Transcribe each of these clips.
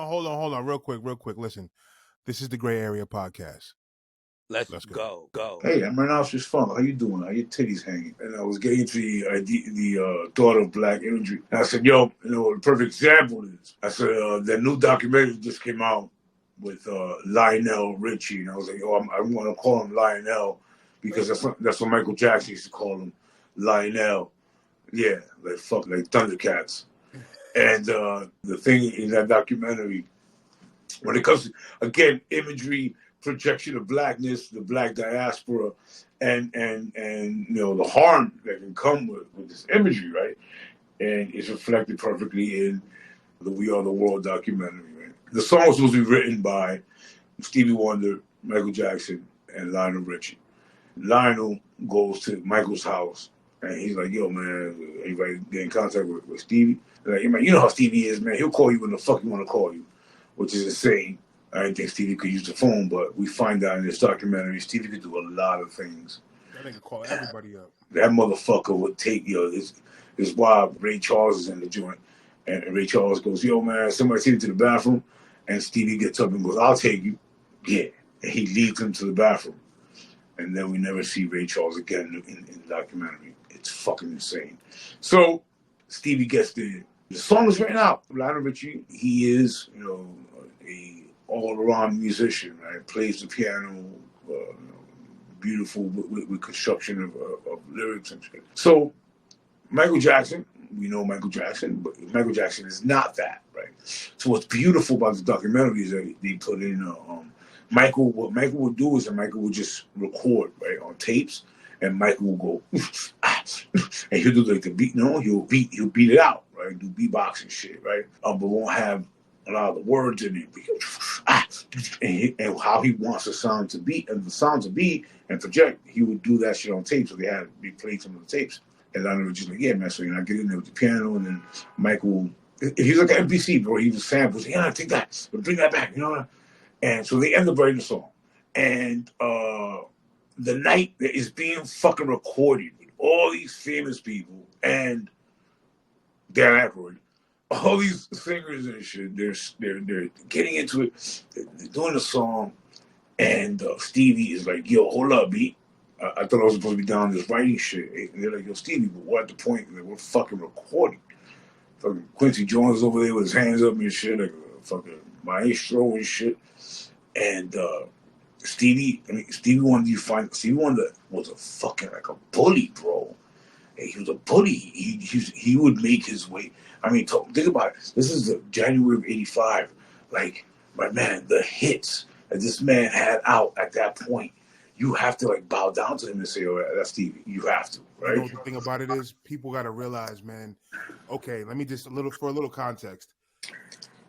hold on, real quick. Listen, this is the Gray Area Podcast. Let's go. Hey, I'm Rhinoceros Funk. How you doing? How your titties hanging? And I was getting to the thought of black imagery. And I said, yo, the perfect example is, I said, that new documentary just came out with Lionel Richie. And I was like, yo, I'm going to call him Lionel because that's what Michael Jackson used to call him, Lionel. Yeah, like Thundercats. And the thing in that documentary, when it comes to, again, imagery, projection of blackness, the black diaspora, and the harm that can come with this imagery, right? And it's reflected perfectly in the We Are the World documentary, right? The song was supposed to be written by Stevie Wonder, Michael Jackson, and Lionel Richie. Lionel goes to Michael's house, and he's like, yo, man, anybody get in contact with Stevie? Like, you know how Stevie is, man. He'll call you when the fuck he want to call you, which is insane. I didn't think Stevie could use the phone, but we find out in this documentary, Stevie could do a lot of things. That nigga call everybody up. That motherfucker would take, this wild Ray Charles is in the joint. And Ray Charles goes, yo, man, somebody take you to the bathroom. And Stevie gets up and goes, I'll take you. Yeah. And he leads him to the bathroom. And then we never see Ray Charles again in the documentary. It's fucking insane. So Stevie gets the song is written out. Lionel Richie, he is, a all-around musician, right? Plays the piano, beautiful with construction of lyrics and shit. So Michael Jackson, we know Michael Jackson, but Michael Jackson is not that, right? So what's beautiful about the documentary is that they put in Michael. What Michael would do is that Michael would just record, right, on tapes, and Michael will go, and he'll do like the beat. He'll beat it out, right? Do beatbox and shit, right? But won't have a lot of the words in it. And how he wants the sound to be and project, he would do that shit on tape. So they had to replay some of the tapes. And I was just like, yeah, man. So I get in there with the piano, and then Michael, he's like NBC, bro. He was samples. Yeah, take that, bring that back, And so they end up writing the song. And the night that is being fucking recorded with all these famous people and Dan Aykroyd, all these singers and shit, they're getting into it, they're doing the song, and Stevie is like, yo, hold up, B. I thought I was supposed to be down this writing shit. And they're like, yo, Stevie, but we're at the point that we're fucking recording. Fucking Quincy Jones over there with his hands up and shit, like a fucking maestro and shit. And Stevie Wonder was a fucking like a bully, bro. And he was a bully. He would make his way. I mean, think about it. This is the January of '85. Like, my man, the hits that this man had out at that point, you have to like bow down to him and say, "Oh, that's Stevie." You have to, right? You know, the thing about it is, people got to realize, man. Okay, let me just for a little context.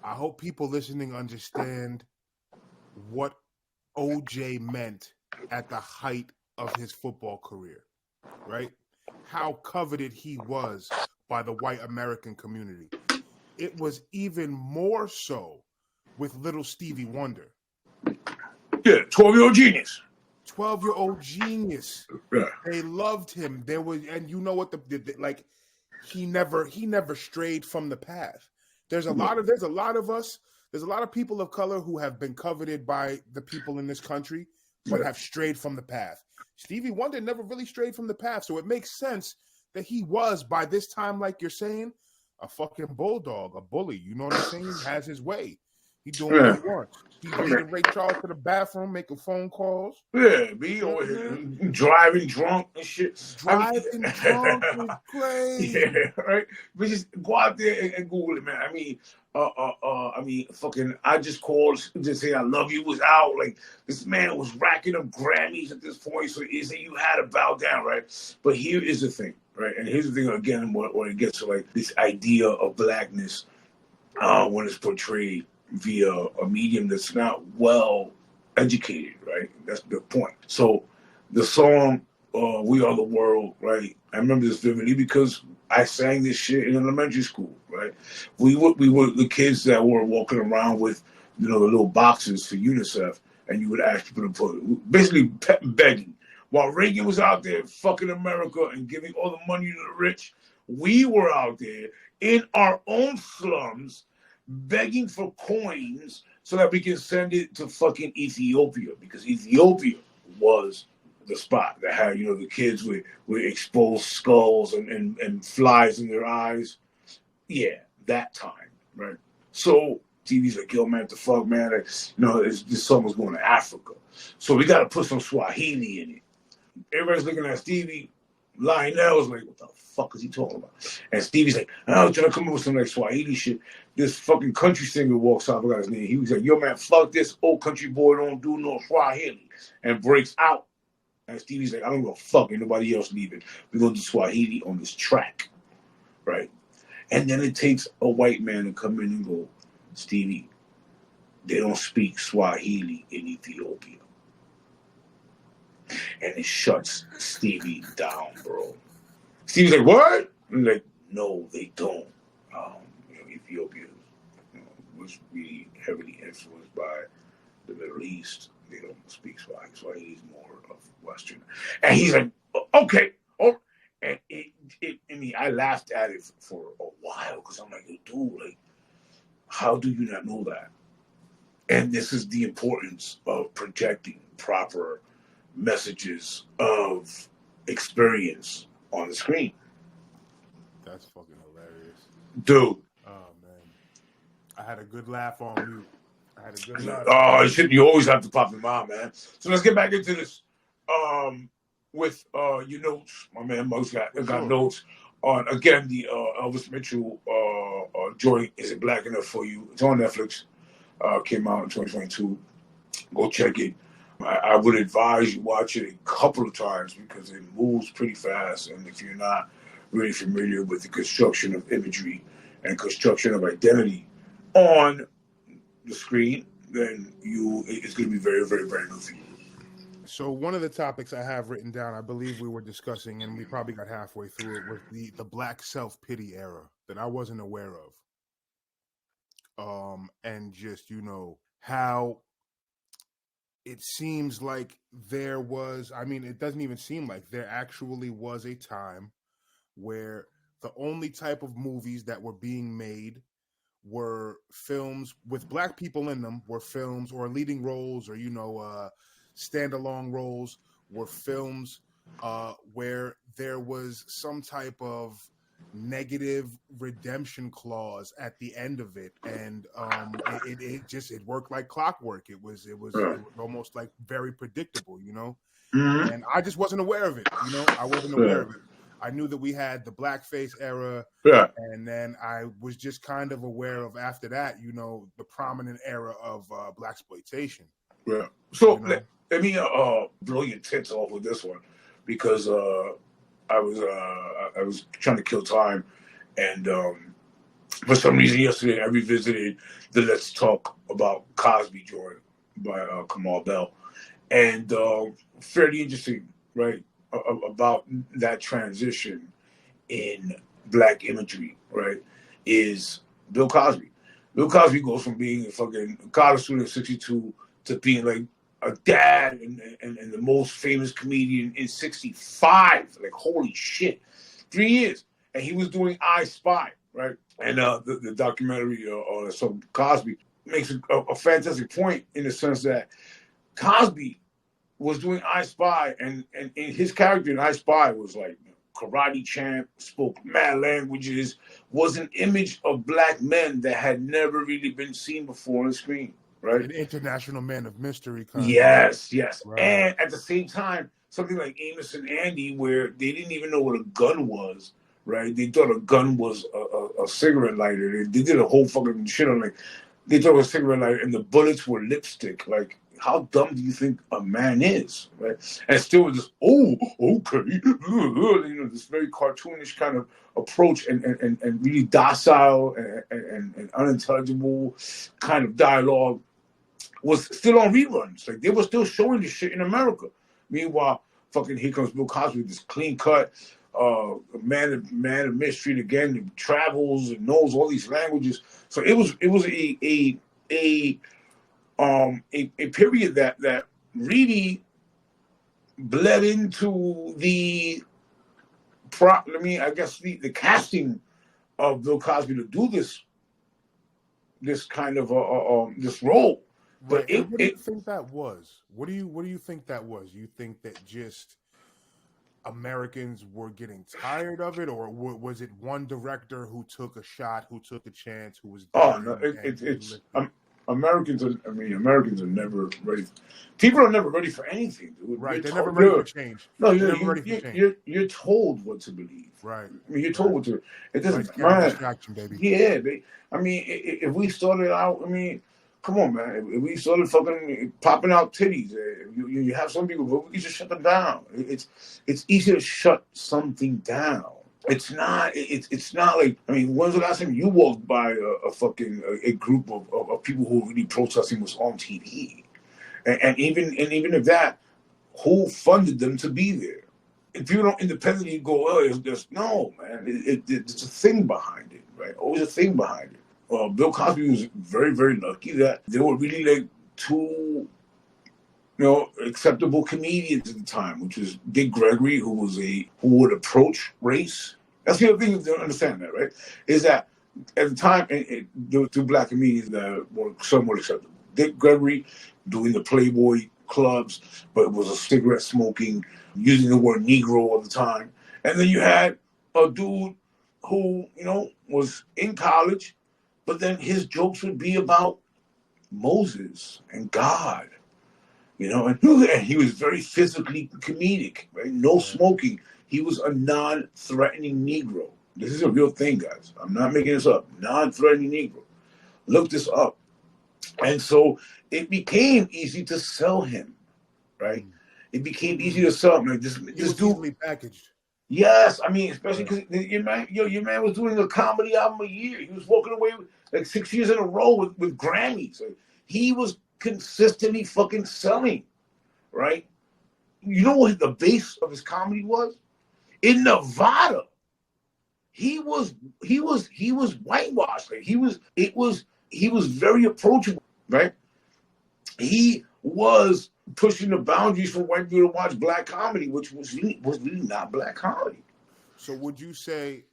I hope people listening understand what OJ meant at the height of his football career, right? How coveted he was by the white American community. It was even more so with little Stevie Wonder. Yeah, 12-year-old genius. 12-year-old genius. Yeah. They loved him. There was, and you know what? He never strayed from the path. There's a lot of us. There's a lot of people of color who have been coveted by the people in this country, but have strayed from the path. Stevie Wonder never really strayed from the path, so it makes sense that he was, by this time, like you're saying, a fucking bulldog, a bully. You know what I'm saying? He has his way. He doing what he wants. He leading Ray Charles to the bathroom, making phone calls. Yeah, driving drunk and shit. Drunk was great. Yeah, right. But just go out there and Google it, man. Fucking, I just called to say I love you was out. Like, this man was racking up Grammys at this point, so you had to bow down, right? But here is the thing, right? And here's the thing again, when it gets to like this idea of blackness, when it's portrayed via a medium that's not well educated, right? That's the point. So the song We Are the World, right? I remember this vividly because I sang this shit in elementary school, right? We were the kids that were walking around with, the little boxes for UNICEF, and you would ask people to put, basically begging. While Reagan was out there fucking America and giving all the money to the rich, we were out there in our own slums begging for coins so that we can send it to fucking Ethiopia, because Ethiopia was the spot that had, the kids with exposed skulls and flies in their eyes. Yeah, that time, right? So TV's like, yo, man, what the fuck, man? Like, this song was going to Africa. So we got to put some Swahili in it. Everybody's looking at Stevie. Lionel's like, what the fuck is he talking about? And Stevie's like, I was trying to come up with some like Swahili shit. This fucking country singer walks out, I forgot his name. He was like, yo, man, fuck this old country boy, don't do no Swahili. And breaks out. And Stevie's like, I don't give a fuck, ain't nobody else leaving. We're going to do Swahili on this track, right? And then it takes a white man to come in and go, Stevie, they don't speak Swahili in Ethiopia. And it shuts Stevie down, bro. Stevie's like, what? I'm like, no, they don't. Ethiopia was really heavily influenced by the Middle East. They don't speak Swahili. Swahili is more of Western. And he's like, okay. Oh. And I laughed at it for a while because I'm like, dude, like, how do you not know that? And this is the importance of projecting proper messages of experience on the screen. That's fucking hilarious, dude. Oh man, I had a good laugh on mute. Oh, you always have to pop them out, man. So let's get back into this. With your notes, my man Muggs got notes on, again, the Elvis Mitchell joint, Is It Black Enough For You? It's on Netflix. Came out in 2022. Go check it. I would advise you watch it a couple of times because it moves pretty fast. And if you're not really familiar with the construction of imagery and construction of identity on the screen, then it's going to be very, very, very new for you. So one of the topics I have written down, I believe we were discussing, and we probably got halfway through it, was the Black self-pity era that I wasn't aware of. And just, how it seems like there was, it doesn't even seem like there actually was a time where the only type of movies that were being made were films with Black people in them, were films or leading roles or, standalone roles, were films where there was some type of negative redemption clause at the end of it, and it worked like clockwork. It was almost like very predictable, Mm-hmm. And I just wasn't aware of it. I wasn't aware of it. I knew that we had the blackface era, and then I was just kind of aware of, after that, the prominent era of blaxploitation. Yeah. So let me blow your tits off with this one, because I was trying to kill time, and for some reason yesterday I revisited the Let's Talk About Cosby joint by Kamal Bell, and fairly interesting, right, about that transition in Black imagery, right, is Bill Cosby. Bill Cosby goes from being a fucking college student at 62 to being like a dad and the most famous comedian in 65. Like, holy shit. 3 years. And he was doing I Spy, right? And the documentary on Cosby makes a fantastic point, in the sense that Cosby was doing I Spy, and his character in I Spy was like karate champ, spoke mad languages, was an image of Black men that had never really been seen before on the screen. Right? An international man of mystery. Yes. Right. And at the same time, something like Amos and Andy, where they didn't even know what a gun was, right? They thought a gun was a cigarette lighter. They did a whole fucking shit on, like, they thought it was a cigarette lighter, and the bullets were lipstick. Like, how dumb do you think a man is, right? And still with this, okay, this very cartoonish kind of approach, and really docile and unintelligible kind of dialogue was still on reruns. Like, they were still showing this shit in America. Meanwhile, fucking here comes Bill Cosby, this clean cut man of mystery, again, travels and knows all these languages. So it was a period that really bled into the casting of Bill Cosby to do this this kind of this role. Right. But And what do you think that was? What do you think that was? You think that just Americans were getting tired of it, or was it one director who took a shot, who took a chance, who was oh no, daring, and he it's lifted? Americans are. I mean, Americans are never ready. People are never ready for anything, dude. Right. They're never ready for change. No, They're never ready for change. you're told what to believe. Right. I mean, you're told Right. what to. It Vice doesn't camera matter. distraction, baby. Yeah, I mean, if we started out, I mean, come on, man. If we started fucking popping out titties, you have some people, but we can just shut them down. It's easy to shut something down. It's not. It's not like. I mean, when's the last time you walked by a group of people who were really protesting was on TV, and even if that, who funded them to be there? If you don't independently go, oh, it's just no, man. It's a thing behind it, right? Always a thing behind it. Bill Cosby was very, very lucky that there were really like two, acceptable comedians at the time, which was Dick Gregory, who would approach race. That's the other thing to understand that, right? Is that at the time, there were two black comedians that were somewhat acceptable. Dick Gregory doing the Playboy clubs, but it was a cigarette smoking, using the word Negro all the time. And then you had a dude who, was in college, but then his jokes would be about Moses and God, and he was very physically comedic, right? No smoking. He was a non-threatening Negro. This is a real thing, guys. I'm not making this up. Non-threatening Negro. Look this up. And so it became easy to sell him, right? It became easy to sell him. Like this dude, easily packaged. Yes, I mean, especially because your man was doing a comedy album a year. He was walking away with like 6 years in a row with Grammys. Like, he was consistently fucking selling, right? You know what the base of his comedy was? In Nevada, he was whitewashed. Like, he was very approachable, right? He was pushing the boundaries for white people to watch black comedy, which was really not black comedy. So would you say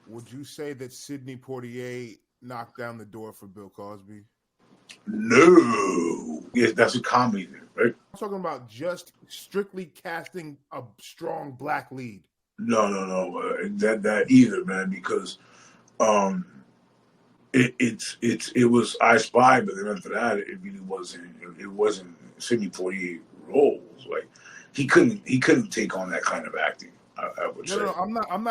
that Sidney Poitier knocked down the door for Bill Cosby? No. Yes, that's a comedy, right? I'm talking about just strictly casting a strong black lead. No. That either, man, because it was I Spy, but then after that, it really wasn't Sidney Poitier roles. Like he couldn't take on that kind of acting. I would say. No, I'm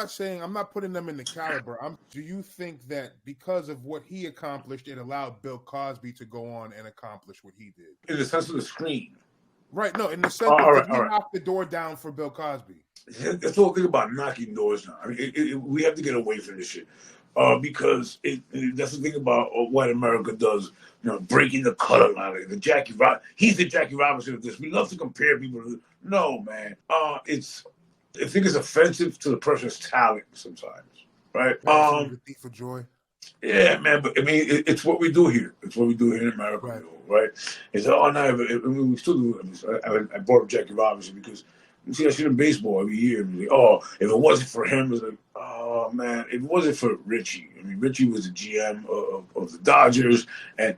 not putting them in the caliber. Do you think that because of what he accomplished, it allowed Bill Cosby to go on and accomplish what he did? In the sense of the screen. Right. No, in the sense that he knocked the door down for Bill Cosby. That's the whole thing about knocking doors down. I mean, we have to get away from this shit. Because that's the thing about what America does, breaking the color line. Like he's the Jackie Robinson of this. We love to compare people to. No, man. I think it's offensive to the person's talent sometimes, right? The thief of joy. Yeah, man. But I mean, it's what we do here. It's what we do here in America, right? It's we still do. I brought up Jackie Robinson because. You see that shit in baseball every year. Like, if it wasn't for him, it's like, oh man, if it wasn't for Richie. I mean, Richie was the GM of the Dodgers, and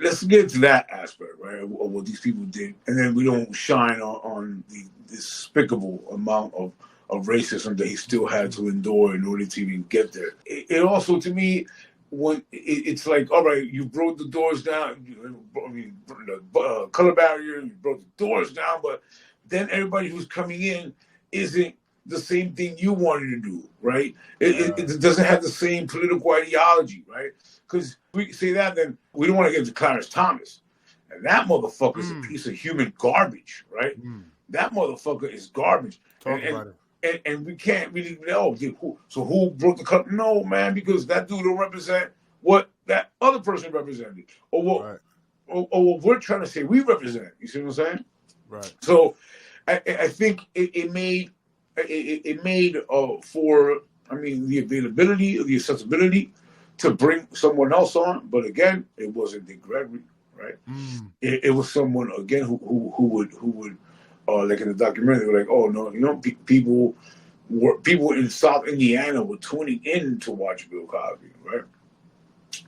let's get to that aspect, right, of what these people did, and then we don't shine on the despicable amount of racism that he still had to endure in order to even get there. It also, to me, when it's like, all right, you broke the doors down. I mean, the color barrier, you broke the doors down, but then everybody who's coming in isn't the same thing you wanted to do, right? It doesn't have the same political ideology, right? Because we say that, then we don't want to get to Clarence Thomas. And that motherfucker's a piece of human garbage, right? That motherfucker is garbage. Talk about it. And we can't really know. So who broke the cut? No, man, because that dude don't represent what that other person represented. Or what we're trying to say we represent. You see what I'm saying? Right. So I think it made for, I mean, the availability, the accessibility to bring someone else on. But again, it wasn't Dick Gregory, right? It was someone, again, who would like in the documentary, they were like, oh no, people in South Indiana were tuning in to watch Bill Cosby, right?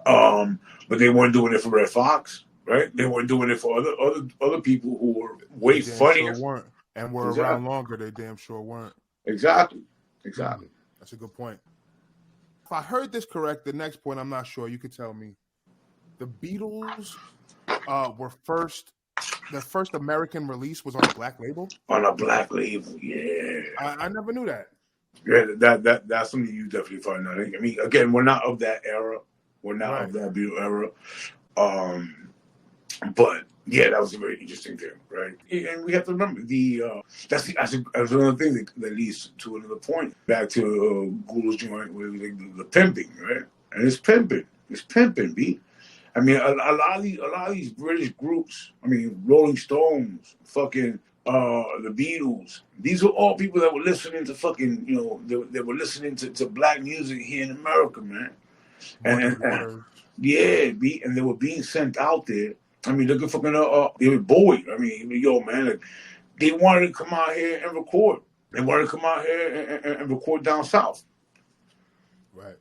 But they weren't doing it for Red Fox, right? They weren't doing it for other people who were way funnier. Sure weren't. And were Exactly. around longer, they damn sure weren't. Exactly. That's a good point. If I heard this correct, the next point, I'm not sure. You could tell me. The Beatles were first. Their first American release was on a black label. On a black label, yeah. I never knew that. Yeah, that's something you definitely find out. I mean, again, we're not of that era. We're not of that Beatle era. But yeah, that was a very interesting thing, right? And we have to remember that's another thing that leads to another point. Back to Ghoul's joint with the pimping, right? And it's pimping, B. I mean, a lot of these British groups. I mean, Rolling Stones, fucking the Beatles. These were all people that were listening to fucking, they were listening to black music here in America, man. And yeah, and they were being sent out there. I mean, look at fucking David Bowie. I mean, yo, man, like, they wanted to come out here and record. They wanted to come out here and record down south. Right.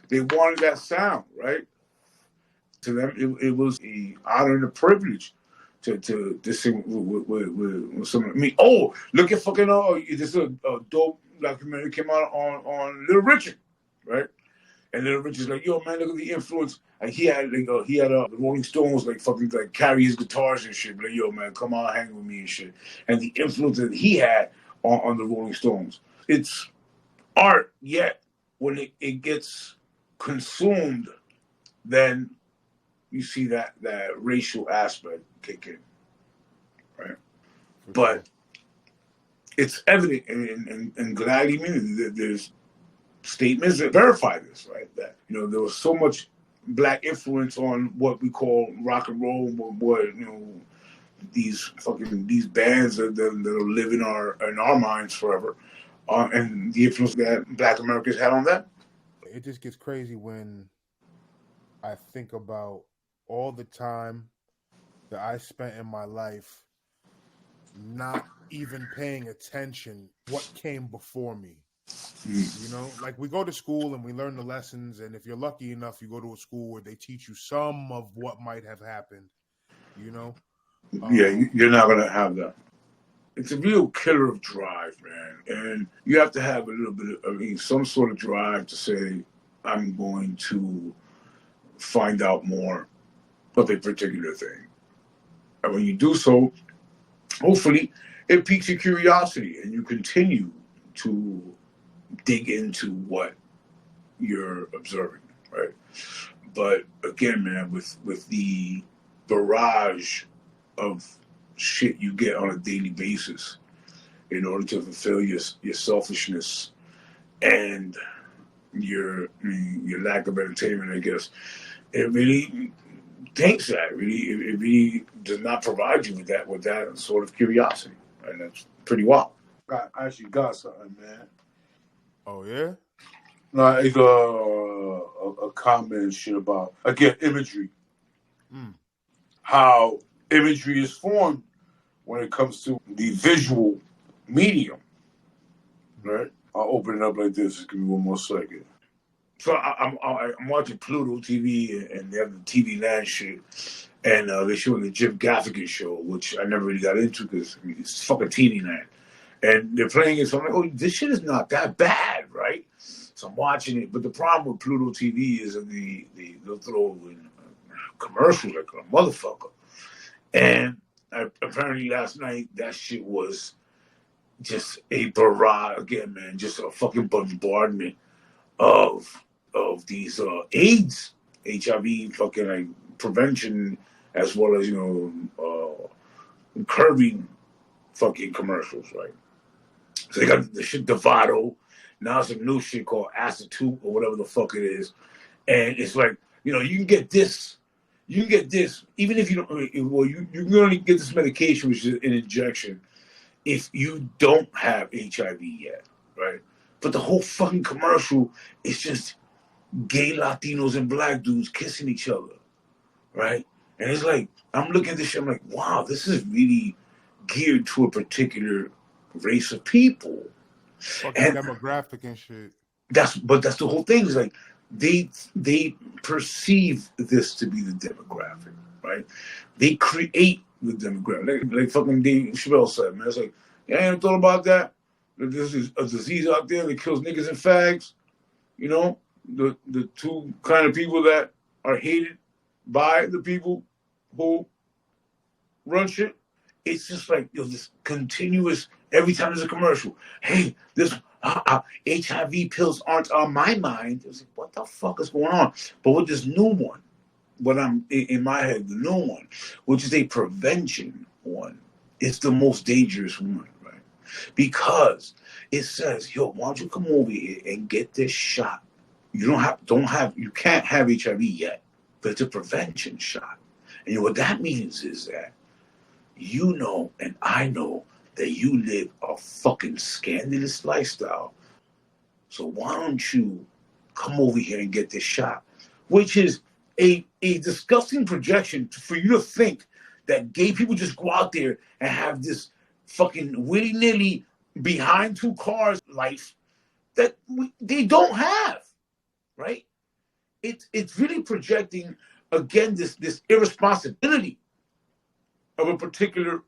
They wanted that sound, right? To them, it was an honor and a privilege to sing with someone. I mean, look at fucking this is a dope documentary came out on Little Richard, right? And Little Richard's like, yo, man, look at the influence. Like he had the Rolling Stones like fucking like carry his guitars and shit. Like, yo, man, come on, hang with me and shit. And the influence that he had on the Rolling Stones. It's art, yet when it gets consumed, then you see that racial aspect kick in, right? But it's evident and gladly meaning that there's statements that verify this, right? That there was so much black influence on what we call rock and roll, what these bands that live in our minds forever, and the influence that Black Americans had on that. It just gets crazy when I think about all the time that I spent in my life not even paying attention what came before me. Like we go to school and we learn the lessons, and if you're lucky enough, you go to a school where they teach you some of what might have happened. Yeah, you're not gonna have that. It's a real killer of drive, man, and you have to have a little bit of, some sort of drive to say, I'm going to find out more of a particular thing. And when you do so, hopefully it piques your curiosity and you continue to dig into what you're observing, right? But again, man, with the barrage of shit you get on a daily basis in order to fulfill your selfishness and your lack of entertainment, I guess, it really takes that. It really does not provide you with that sort of curiosity, and that's pretty wild. I actually got something, man. Oh yeah. Like a comment and shit about, again, imagery. How imagery is formed when it comes to the visual medium, right? I'll open it up like this. Just give me one more second. So I'm watching Pluto TV and they have the TV Land shit, and they're showing the Jim Gaffigan show, which I never really got into because it's fucking TV Land, and they're playing it. So I'm like, oh, this shit is not that bad, right? So I'm watching it, but the problem with Pluto TV is that they'll throw in commercials like a motherfucker, and apparently last night that shit was just a barrage again, man, just a fucking bombardment of these AIDS, HIV, fucking like prevention, as well as curbing fucking commercials, right? So they got the shit Devado. Now it's a new shit called Acetate or whatever the fuck it is, and it's like you can get this. You can get this even if you don't. Well, you can only get this medication, which is an injection, if you don't have HIV yet, right? But the whole fucking commercial is just gay Latinos and black dudes kissing each other, right? And it's like, I'm looking at this shit, I'm like, wow, this is really geared to a particular race of people. Fucking demographic and shit. But that's the whole thing. Is like, they perceive this to be the demographic, right? They create the demographic. Like fucking Dave Chappelle said, man. It's like, you ain't thought about that? That this is a disease out there that kills niggas and fags. You know, the two kind of people that are hated by the people who run shit. It's just like this continuous. Every time there's a commercial, hey, this HIV pills aren't on my mind. It's like, what the fuck is going on? But with this new one, what I'm in my head, the new one, which is a prevention one, it's the most dangerous one, right? Because it says, yo, why don't you come over here and get this shot? You you can't have HIV yet, but it's a prevention shot. And what that means is that you know and I know that you live a fucking scandalous lifestyle. So why don't you come over here and get this shot? Which is a disgusting projection for you to think that gay people just go out there and have this fucking willy-nilly behind two cars life that they don't have, right? It's really projecting, again, this irresponsibility of a particular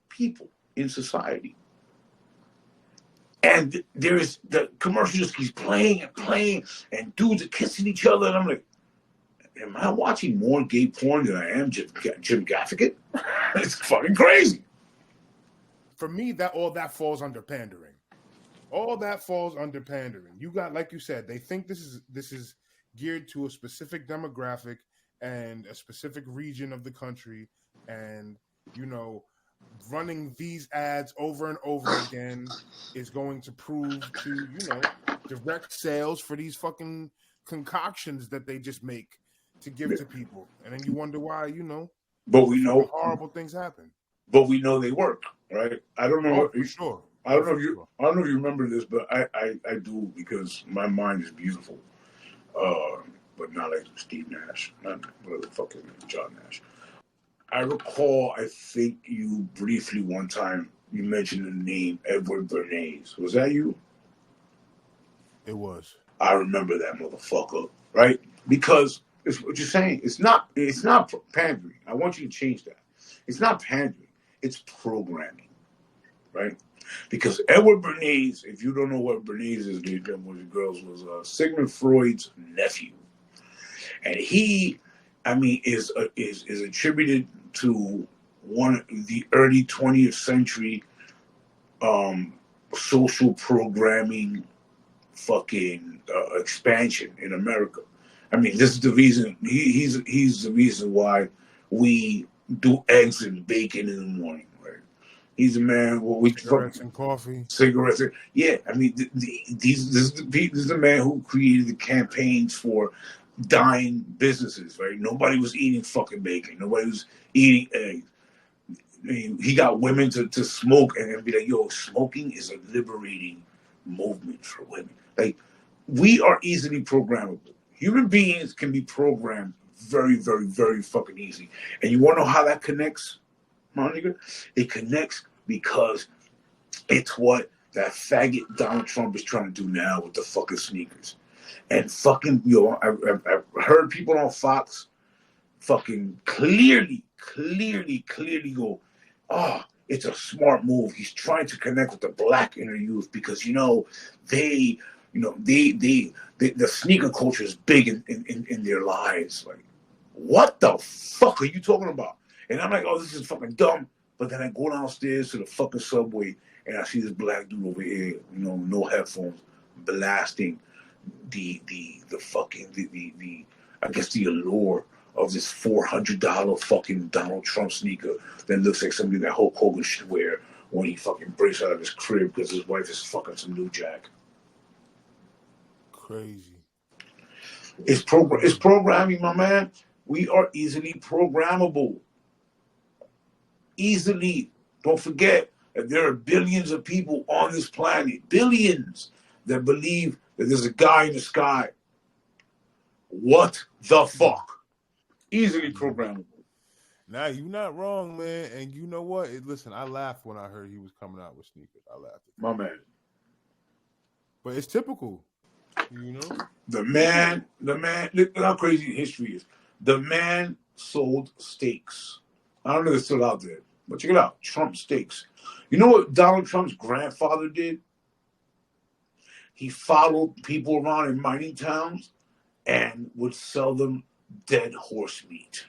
people in society. And there's the commercial just keeps playing and playing, and dudes are kissing each other, and I'm like, am I watching more gay porn than I am Jim Gaffigan? It's fucking crazy. For me, all that falls under pandering. All that falls under pandering. You got, like you said, they think this is geared to a specific demographic and a specific region of the country, and running these ads over and over again is going to prove to direct sales for these fucking concoctions that they just make to give to people, and then you wonder why but we know horrible things happen. But we know they work, right? I don't know. For sure. I don't know if you remember this, but I do, because my mind is beautiful. But not like Steve Nash, not what the fuck is his name, John Nash. I recall, I think you briefly one time you mentioned the name Edward Bernays. Was that you? It was. I remember that motherfucker, right? Because it's what you're saying. It's not pandering. I want you to change that. It's not pandering. It's programming, right? Because Edward Bernays, if you don't know what Bernays is, boys and girls, was Sigmund Freud's nephew, and he, is attributed to one of the early 20th century social programming fucking expansion in America. This is the reason he's the reason why we do eggs and bacon in the morning, right? He's a man. Cigarettes and coffee. Cigarettes. Yeah, this is the man who created the campaigns for dying businesses, right? Nobody was eating fucking bacon. Nobody was eating eggs. He got women to smoke and be like, yo, smoking is a liberating movement for women. Like, we are easily programmable. Human beings can be programmed very, very, very fucking easy. And you want to know how that connects, my nigga? It connects because it's what that faggot Donald Trump is trying to do now with the fucking sneakers. And fucking, I've heard people on Fox fucking clearly go, oh, it's a smart move. He's trying to connect with the black inner youth because, the sneaker culture is big in their lives. Like, what the fuck are you talking about? And I'm like, oh, this is fucking dumb. But then I go downstairs to the fucking subway and I see this black dude over here, no headphones, blasting the I guess the allure of this $400 fucking Donald Trump sneaker that looks like something that Hulk Hogan should wear when he fucking breaks out of his crib because his wife is fucking some new jack. Crazy. It's programming, my man. We are easily programmable. Easily. Don't forget that there are billions of people on this planet, billions, that believe that there's a guy in the sky. What the fuck? Easily programmable. Nah, you're not wrong, man. And you know what? Listen, I laughed when I heard he was coming out with sneakers. I laughed. My man. But it's typical. You know, the man. Look how crazy history is. The man sold steaks. I don't know if it's still out there, but check it out. Trump steaks. You know what Donald Trump's grandfather did? He followed people around in mining towns and would sell them dead horse meat.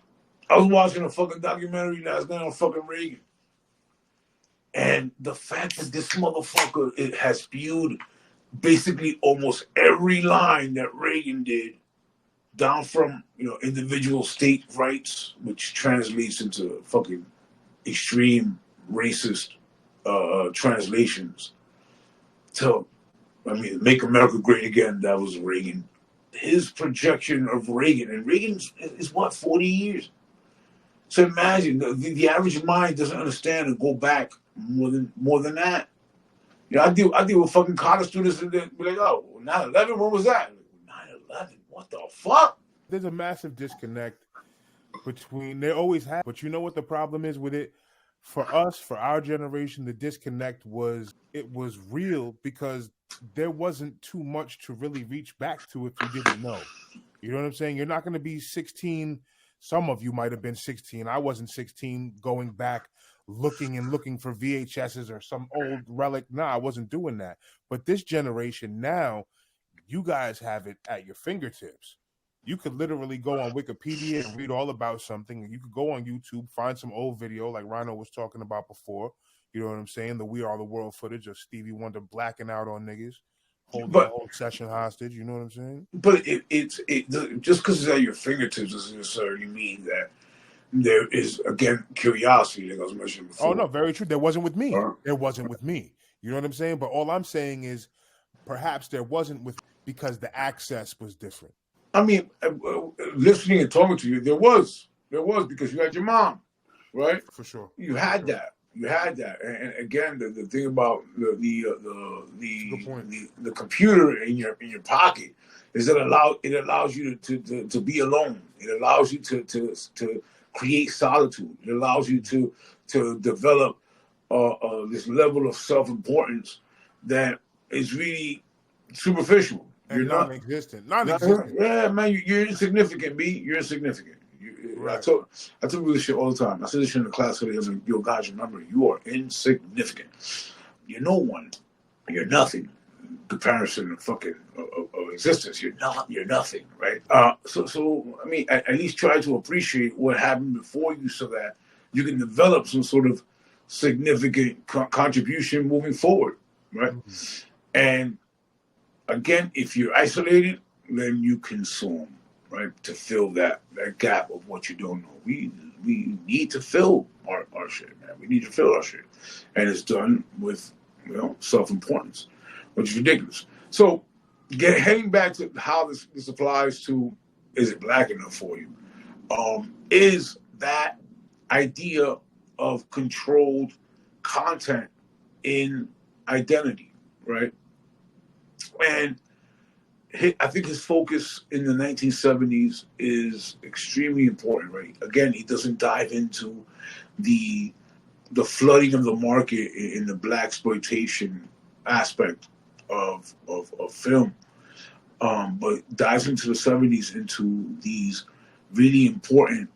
I was watching a fucking documentary last night on fucking Reagan. And the fact that this motherfucker has spewed basically almost every line that Reagan did, down from, individual state rights, which translates into fucking extreme racist translations, to, Make America Great Again, that was Reagan. His projection of Reagan, and Reagan is what, 40 years? So imagine, the average mind doesn't understand and go back more than that. I deal with fucking college students and they're like, oh, 9/11, what was that? 9/11, what the fuck? There's a massive disconnect between, there always has, but you know what the problem is with it? For us, for our generation, the disconnect was real because there wasn't too much to really reach back to if you didn't know. You know what I'm saying? You're not going to be 16. Some of you might have been 16. I wasn't 16 going back looking for VHSs or some old relic. No, I wasn't doing that. But this generation now, you guys have it at your fingertips. You could literally go on Wikipedia and read all about something. And you could go on YouTube, find some old video like Rhino was talking about before. You know what I'm saying? The We Are the World footage of Stevie Wonder blacking out on niggas, holding the whole session hostage. You know what I'm saying? But it's just because it's at your fingertips doesn't necessarily mean that there is, again, curiosity, like I was mentioning before. Oh, no, very true. There wasn't with me. There wasn't with me. You know what I'm saying? But all I'm saying is perhaps there wasn't with because the access was different. Listening and talking to you, there was because you had your mom, right? For sure. You had that. And again, the thing about the computer in your pocket is it allows you to be alone. It allows you to create solitude. It allows you to develop this level of self-importance that is really superficial. And you're non-existent. Yeah, man, you're insignificant, B. You're insignificant. Right. I tell people this shit all the time. I said this shit in the class today. I was like, yo, guys, remember, you are insignificant. You're no one. You're nothing. Comparison of fucking of existence. You're nothing, right? So at least try to appreciate what happened before you so that you can develop some sort of significant contribution moving forward, right? Mm-hmm. And again, if you're isolated, then you consume, right? To fill that gap of what you don't know. We need to fill our shit, man. We need to fill our shit. And it's done with, self-importance, which is ridiculous. So heading back to how this applies to, is it black enough for you? Is that idea of controlled content in identity, right? And I think his focus in the 1970s is extremely important, right? Again, he doesn't dive into the flooding of the market in the blaxploitation aspect of film, but dives into the 70s into these really important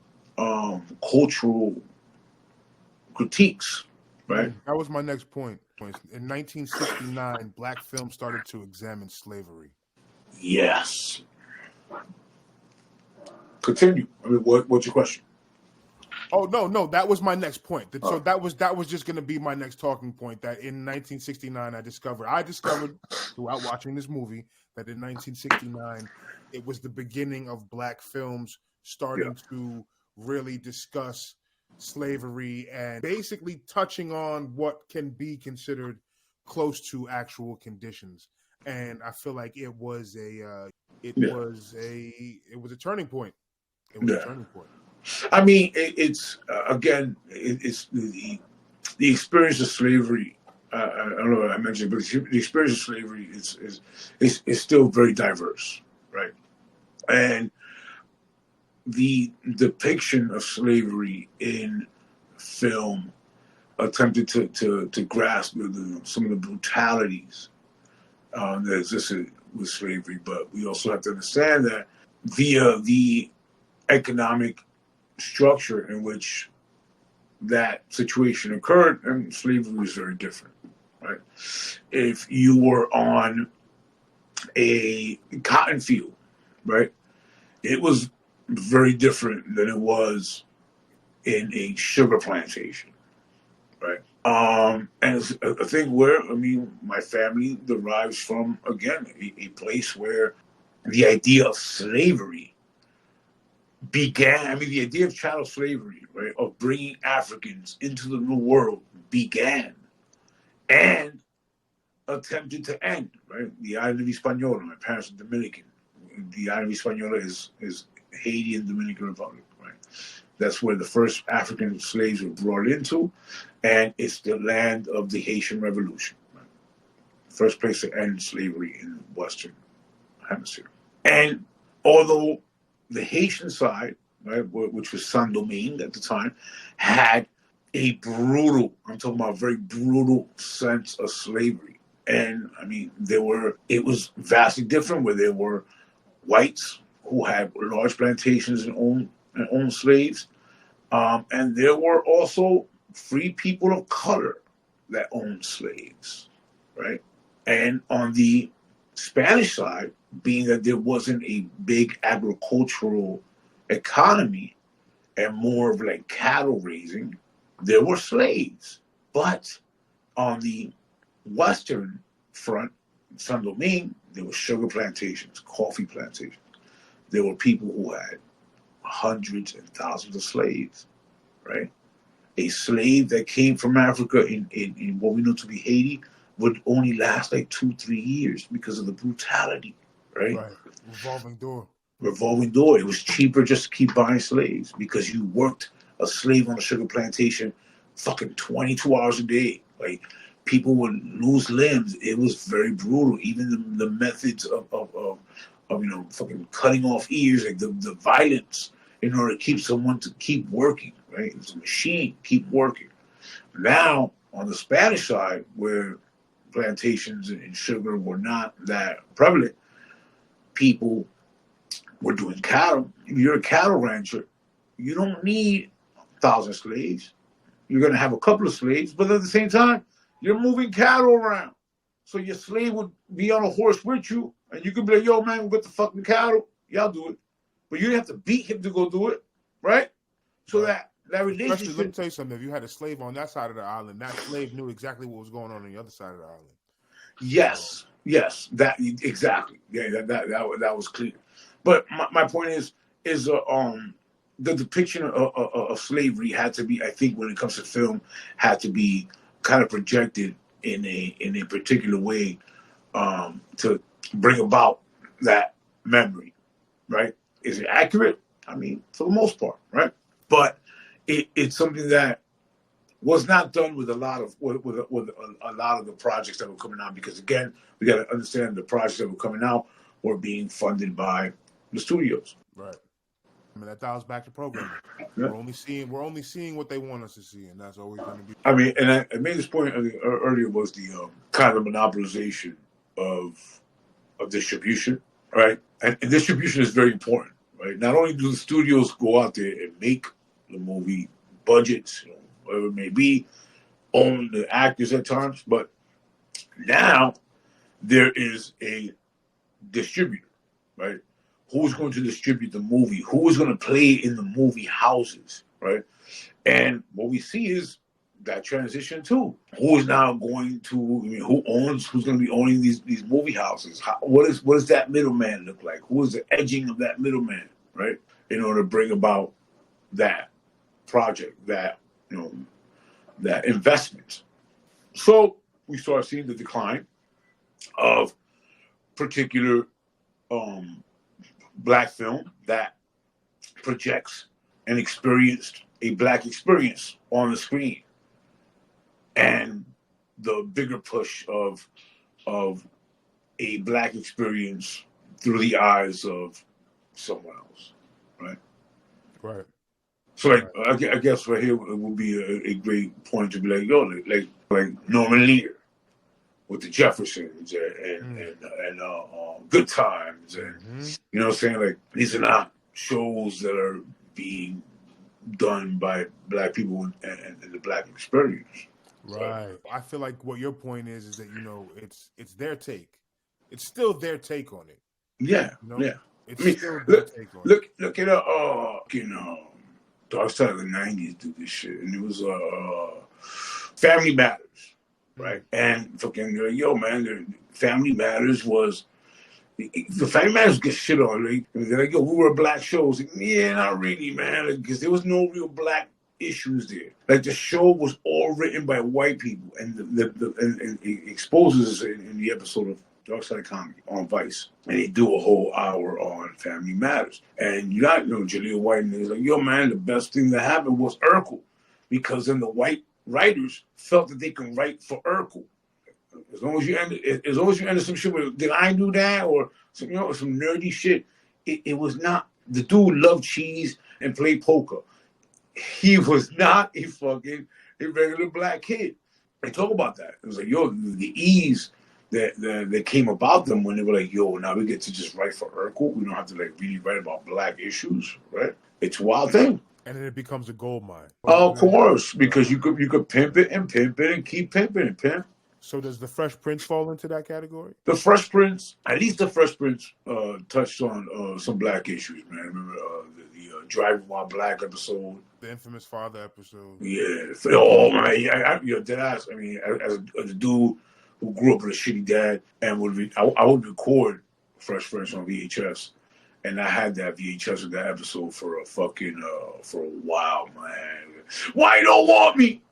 cultural critiques, right? That was my next point. In 1969, black film started to examine slavery. Yes. Continue. What's your question? Oh no, that was my next point. So that was just going to be my next talking point. That in 1969, I discovered throughout watching this movie that in 1969 it was the beginning of black films starting to really discuss slavery and basically touching on what can be considered close to actual conditions. And I feel like it was a turning point. It was a turning point. It's again, it's the experience of slavery. I don't know what I mentioned, but the experience of slavery is still very diverse, right? And the depiction of slavery in film attempted to grasp some of the brutalities that existed with slavery, but we also have to understand that via the economic structure in which that situation occurred, and slavery was very different, right? If you were on a cotton field, right, it was very different than it was in a sugar plantation, right? And it's a thing where, I mean, my family derives from, again, a place where the idea of slavery began. I mean, the idea of chattel slavery, right, of bringing Africans into the New World began and attempted to end, right? The island of Hispaniola, my parents are Dominican. The island of Hispaniola is Haiti and Dominican Republic, right? That's where the first African slaves were brought into, and it's the land of the Haitian Revolution, right? First place to end slavery in the Western Hemisphere. And although the Haitian side, right, which was Saint Domingue at the time, had a brutal, I'm talking about very brutal sense of slavery. And I mean, it was vastly different where there were whites who had large plantations and owned slaves. And there were also free people of color that owned slaves, right? And on the Spanish side, being that there wasn't a big agricultural economy and more of like cattle raising, there were slaves. But on the western front, Saint Domingue, there were sugar plantations, coffee plantations. There were people who had hundreds and thousands of slaves, right? A slave that came from Africa in what we know to be Haiti would only last like 2-3 years because of the brutality, right? Right. Revolving door. Revolving door. It was cheaper just to keep buying slaves because you worked a slave on a sugar plantation fucking 22 hours a day. Like, people would lose limbs. It was very brutal. Even the methods of fucking cutting off ears, like the violence in order to keep someone to keep working, right? It was a machine, keep working. Now, on the Spanish side, where plantations and sugar were not that prevalent, people were doing cattle. If you're a cattle rancher, you don't need 1,000 slaves. You're going to have a couple of slaves, but at the same time, you're moving cattle around. So your slave would be on a horse with you, and you could be like, yo, man, we'll get the fucking cattle. Y'all do it. But you didn't have to beat him to go do it, right? So right. that relationship. Especially, let me tell you something. If you had a slave on that side of the island, that slave knew exactly what was going on the other side of the island. Yes, that exactly. Yeah, that was clear. But my point is the depiction of slavery had to be, I think, when it comes to film, had to be kind of projected in a particular way to bring about that memory, right? Is it accurate? I mean, for the most part, right? But it's something that was not done with a lot of a lot of the projects that were coming out, because again, we got to understand the projects that were coming out were being funded by the studios. Right. I mean, that dials back to programming. Yeah. We're only seeing what they want us to see, and that's always going to be. I mean, and I made this point earlier, was the kind of monopolization of distribution, right? And distribution is very important, right? Not only do the studios go out there and make the movie, budgets, whatever it may be, own the actors at times, but now there is a distributor, right? Who's going to distribute the movie? Who is going to play in the movie houses, right? And what we see is that transition too. Who is now going to? I mean, who's going to be owning these movie houses? What does that middleman look like? Who is the edging of that middleman, right? In order to bring about that project, that that investment. So we start seeing the decline of particular black film that projects and experienced a black experience on the screen, and the bigger push of a black experience through the eyes of someone else, right? Right. So, like, I guess right here it would be a great point to be like, yo, like Norman Lear with the Jeffersons and Good Times, and you know what I'm saying? Like, these are not shows that are being done by black people and the black experience. Right. I feel like what your point is that, you know, it's their take. It's still their take on it. Yeah, you know? yeah. It's still their take on it. Look at Dark Side of the '90s did this shit, and it was Family Matters, right? And fucking yo, man, the Family Matters was. The Family Matters get shit on. Right? They're like, yo, we were a black show. Like, yeah, not really, man, because there was no real black issues there. Like, the show was all written by white people, and and it exposes in the episode of Dark Side Comedy on Vice, and they do a whole hour on Family Matters. And you got, Jaleel White, and he's like, yo, man, the best thing that happened was Urkel, because then the white writers felt that they can write for Urkel. As long as you end some shit with, did I do that, or some nerdy shit, it was not. The dude loved cheese and played poker. He was not a regular black kid. They talk about that. It was like, yo, the ease that came about them when they were like, yo, now we get to just write for Urkel. We don't have to like really write about black issues, right? It's a wild thing. And then it becomes a gold mine. Of course, because you could pimp it and keep pimping and pimp. So does the Fresh Prince fall into that category? The Fresh Prince, at least the Fresh Prince, touched on some black issues, man. Remember the Driving While Black episode, the infamous father episode. Yeah. Oh man, dead ass. I mean, as a dude who grew up with a shitty dad, and I would record Fresh Prince on VHS, and I had that VHS of that episode for a while, man. Why you don't want me?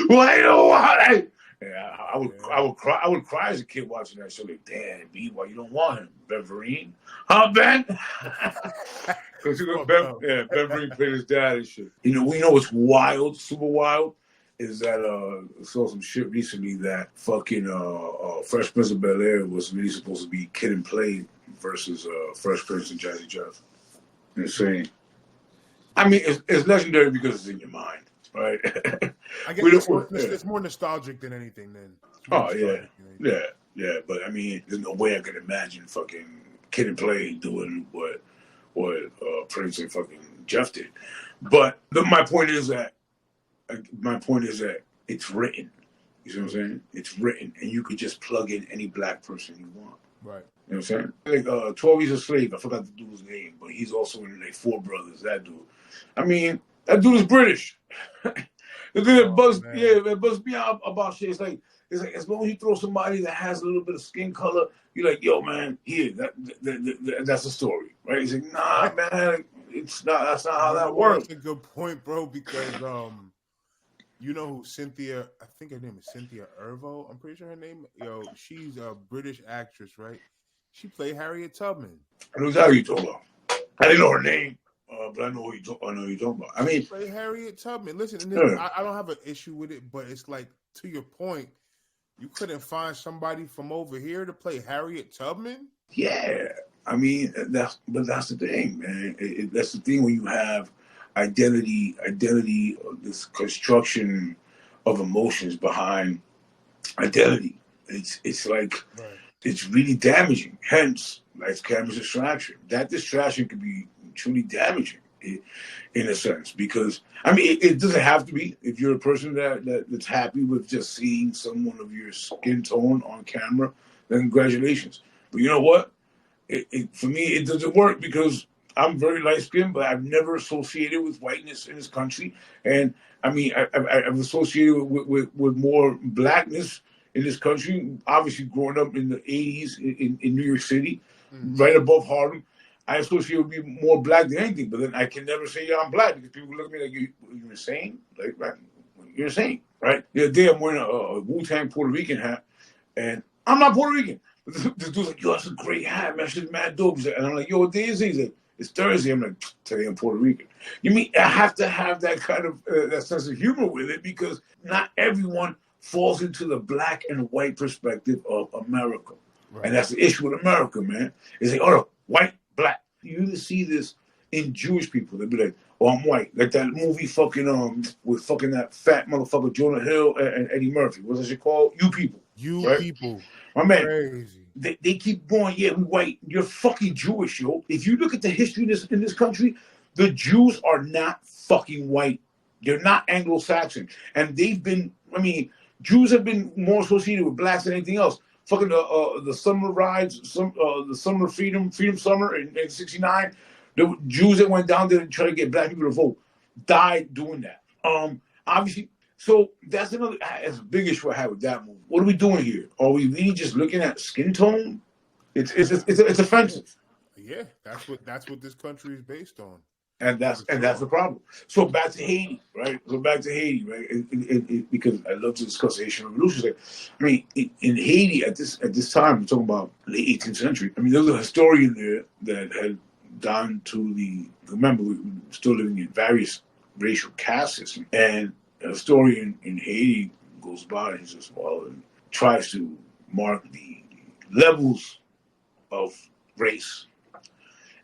Why you don't want me? Yeah, I would cry as a kid watching that show. Like, damn, B, why you don't want him, Ben Vereen? Huh, Ben? Because Ben Vereen played his dad and shit. We know what's wild, super wild, is that I saw some shit recently that fucking Fresh Prince of Bel-Air was really supposed to be Kid and Play versus Fresh Prince and Jazzy Jeff. Insane. I mean, it's legendary because it's in your mind. Right. I guess it's more nostalgic than anything. Then. Oh yeah. But I mean, there's no way I could imagine fucking Kid and Play doing what Prince and fucking Jeff did. But my point is that it's written. You see what I'm saying? It's written, and you could just plug in any black person you want. Right. You know what I'm saying? Like 12 Years a Slave. I forgot the dude's name, but he's also in like Four Brothers. That dude. I mean. That dude is British. The dude that buzzed me out about shit. It's like as long as you throw somebody that has a little bit of skin color, you're like, yo, man, that's the story, right? He's like, nah, man, it's not. That's not how that works. That's a good point, bro. Because you know who Cynthia? I think her name is Cynthia Erivo. I'm pretty sure her name. Yo, she's a British actress, right? She played Harriet Tubman. I know exactly what you're talking about. I didn't know her name. But I know who you're talking about. I mean, play Harriet Tubman. Listen, I don't have an issue with it, but it's like, to your point, you couldn't find somebody from over here to play Harriet Tubman. Yeah, I mean that's the thing, man. That's the thing when you have identity, this construction of emotions behind identity. It's like it's really damaging. Hence, like camera distraction. That distraction could be truly damaging in a sense, because I mean it doesn't have to be. If you're a person that's happy with just seeing someone of your skin tone on camera, then congratulations. But you know what? For me, it doesn't work because I'm very light skinned, but I've never associated with whiteness in this country. And I mean, I've associated with more blackness in this country. Obviously, growing up in the 80s in New York City, right above Harlem. I associate with being more black than anything, but then I can never say I'm black because people look at me like you're insane. Like, you're insane, right? The other day I'm wearing a Wu-Tang Puerto Rican hat, and I'm not Puerto Rican. But this dude's like, yo, that's a great hat, man. Shit's mad dope. And I'm like, yo, what day is it? He's like, it's Thursday. I'm like, today I'm Puerto Rican. You mean I have to have that kind of that sense of humor with it because not everyone falls into the black and white perspective of America, and that's the issue with America, man. It's like, oh, no, white. Black. You either see this in Jewish people. They'd be like, oh, I'm white. Like that movie fucking with fucking that fat motherfucker Jonah Hill and Eddie Murphy. What's that shit called? You People. You right? people, My man, crazy. they keep going, yeah, we white. You're fucking Jewish, yo. If you look at the history in this country, the Jews are not fucking white. They're not Anglo-Saxon. And they've been, I mean, Jews have been more associated with blacks than anything else. Fucking the summer rides, the summer freedom summer in '69. The Jews that went down there to try to get black people to vote died doing that. Obviously, so that's a big issue I have with that movie. What are we doing here? Are we really just looking at skin tone? It's offensive. Yeah, that's what this country is based on. And that's the problem. So back to Haiti, right? Because I love to discuss the Haitian Revolution. I mean, in Haiti at this time, we're talking about late 18th century. I mean, there was a historian there that had gone to remember, we were still living in various racial caste systems, and a historian in Haiti goes by and he says, well, and tries to mark the levels of race,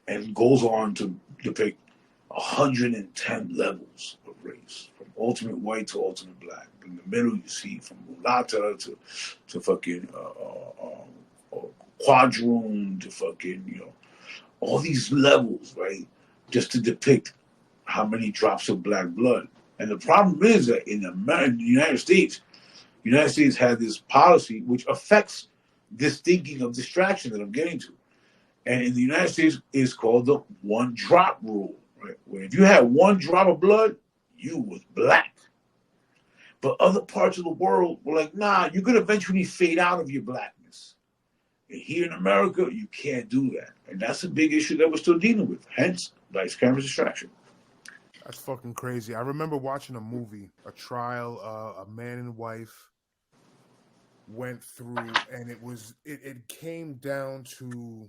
and goes on to depict 110 levels of race, from ultimate white to ultimate black. In the middle, you see from mulatto to fucking quadroon to fucking, all these levels, right? Just to depict how many drops of black blood. And the problem is that in the United States had this policy which affects this thinking of distraction that I'm getting to. And in the United States, it's called the one drop rule. Right? Where if you had one drop of blood, you was black. But other parts of the world were like, nah, you're gonna eventually fade out of your blackness. And here in America, you can't do that. And that's a big issue that we're still dealing with. Hence, lights, cameras, distraction. That's fucking crazy. I remember watching a movie, a trial, a man and wife went through, and it came down to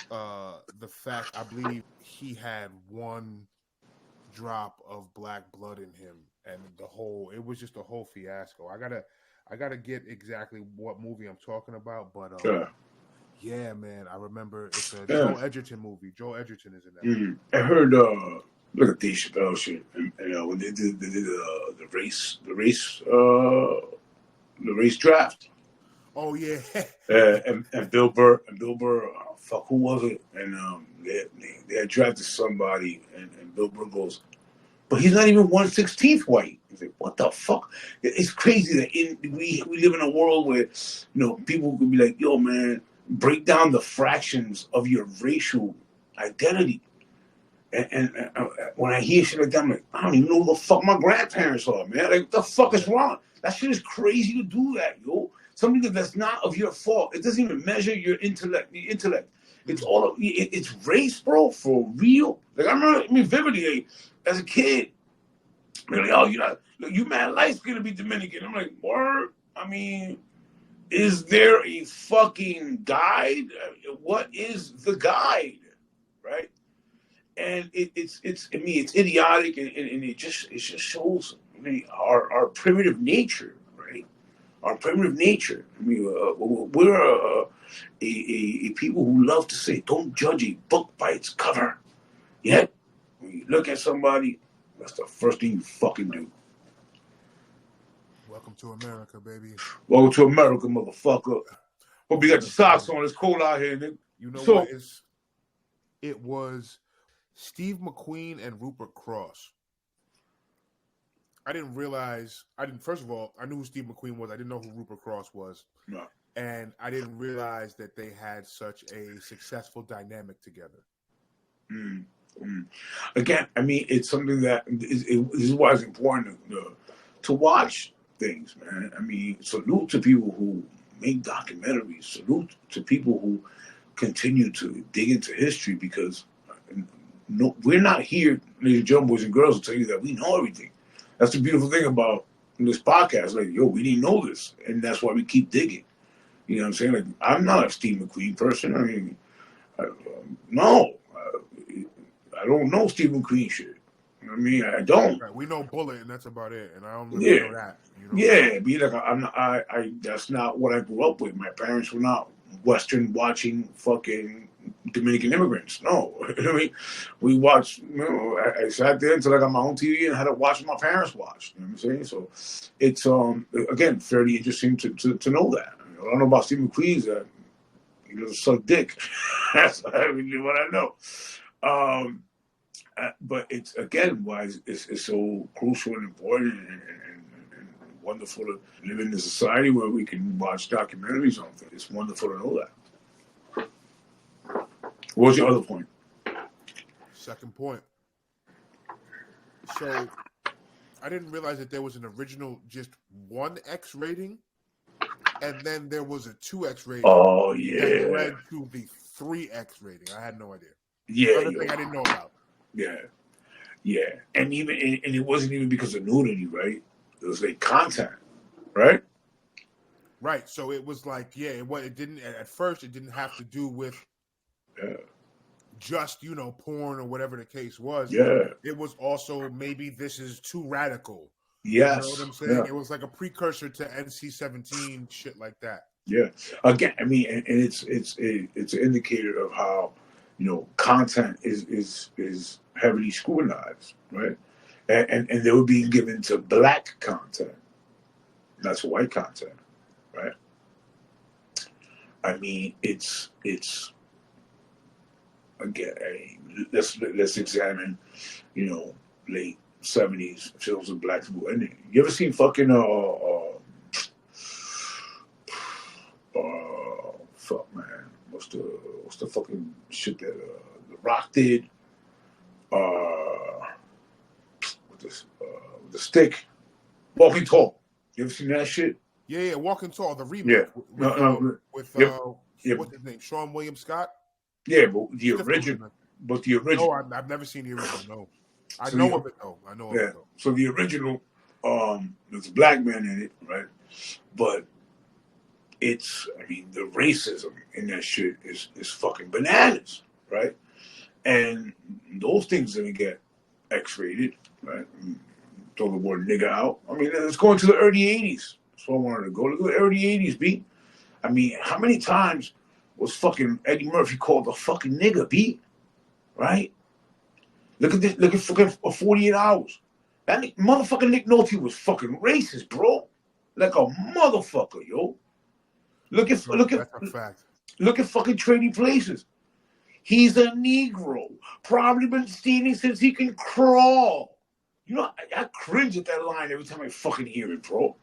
the fact, I believe he had one drop of black blood in him, and it was just a whole fiasco. I gotta get exactly what movie I'm talking about, but yeah, man, I remember it's a Joel Edgerton movie. Joel Edgerton is in that movie. I heard look at Dave Chappelle shit, and when they did the race draft. Oh yeah. and Bill Burr, fuck, who was it? And they had drafted somebody, and Bill Burr goes, but he's not even 1/16 white. He's like, what the fuck? It's crazy that we live in a world where people could be like, yo man, break down the fractions of your racial identity. And when I hear shit like that, I'm like, I don't even know who the fuck my grandparents are, man. Like, what the fuck is wrong? That shit is crazy to do that, yo. Something that's not of your fault. It doesn't even measure your intellect. It's it's race, bro, for real. Like I remember, vividly, as a kid, like, oh, you mad light's gonna be Dominican. I'm like, word. I mean, is there a fucking guide? What is the guide, right? And it's idiotic, and it just shows our primitive nature, right? Our primitive nature. I mean, we're a people who love to say, "Don't judge a book by its cover." Yet, when you look at somebody, that's the first thing you fucking do. Welcome to America, baby. Welcome to America, motherfucker. Hope you got your socks on. It's cold out here, nigga. You know what? It was Steve McQueen and Rupert Cross. First of all, I knew who Steve McQueen was. I didn't know who Rupert Cross was. No. And I didn't realize that they had such a successful dynamic together. Again, I mean, it's something that this is why it's important to watch things, man. I mean, salute to people who make documentaries. Salute to people who continue to dig into history, because we're not here, ladies and gentlemen, boys and girls, to tell you that we know everything. That's the beautiful thing about this podcast. Like, yo, we didn't know this, and that's why we keep digging. You know what I'm saying? Like, I'm not a Steve McQueen person. I mean, no, I don't know Steve McQueen shit. I mean, I don't. Right, we know Bullet, and that's about it. And I don't really know that. Yeah, be like, that's not what I grew up with. My parents were not Western watching fucking Dominican immigrants. No, I mean, we watched. I sat there until I got my own TV and had to watch what my parents watched. You know what I'm saying? So it's again fairly interesting to know that. I don't know about Steve McQueen's. He doesn't suck dick. That's what I know. But it's again why it's so crucial and important and wonderful to live in a society where we can watch documentaries on things. It's wonderful to know that. What was your other point? Second point. So I didn't realize that there was an original just 1X rating, and then there was a 2X rating. Oh yeah. That led to the 3X rating. I had no idea. Yeah. Another thing I didn't know about. Yeah. Yeah. And it wasn't even because of nudity, right? It was like content, right? Right. So it was like, it didn't at first. It didn't have to do with just porn or whatever the case was. Yeah. It was also maybe this is too radical. Yes. You know what I'm saying? Yeah. It was like a precursor to NC-17 shit like that. Yeah. Again, I mean, and it's an indicator of how content is heavily scrutinized, right? And they were being given to black content, not to white content, right? I mean, it's again. Let's examine, late 70s films of black people. And you ever seen fucking fuck man, what's the fucking shit that The Rock did? With the stick, Walking Tall. You ever seen that shit? Yeah, Walking Tall, the remake. Yeah. With yep. What's his name? Sean William Scott. Yeah, but the original. No, I've never seen the original. No, I know of it though. So the original, there's a black man in it, right? But the racism in that shit is fucking bananas, right? And those things didn't get X-rated, right? Throw the word nigga out. I mean, let's go into the early 80s. That's where I wanted to go. Look at the early 80s, B. I mean, how many times was fucking Eddie Murphy called a fucking nigga, B? Right? Look at this. Look at fucking 48 Hours. That motherfucking Nick Nolte was fucking racist, bro. Like a motherfucker, yo. That's a fact. Look at fucking Trading Places. He's a Negro. Probably been stealing since he can crawl. I cringe at that line every time I fucking hear it, bro.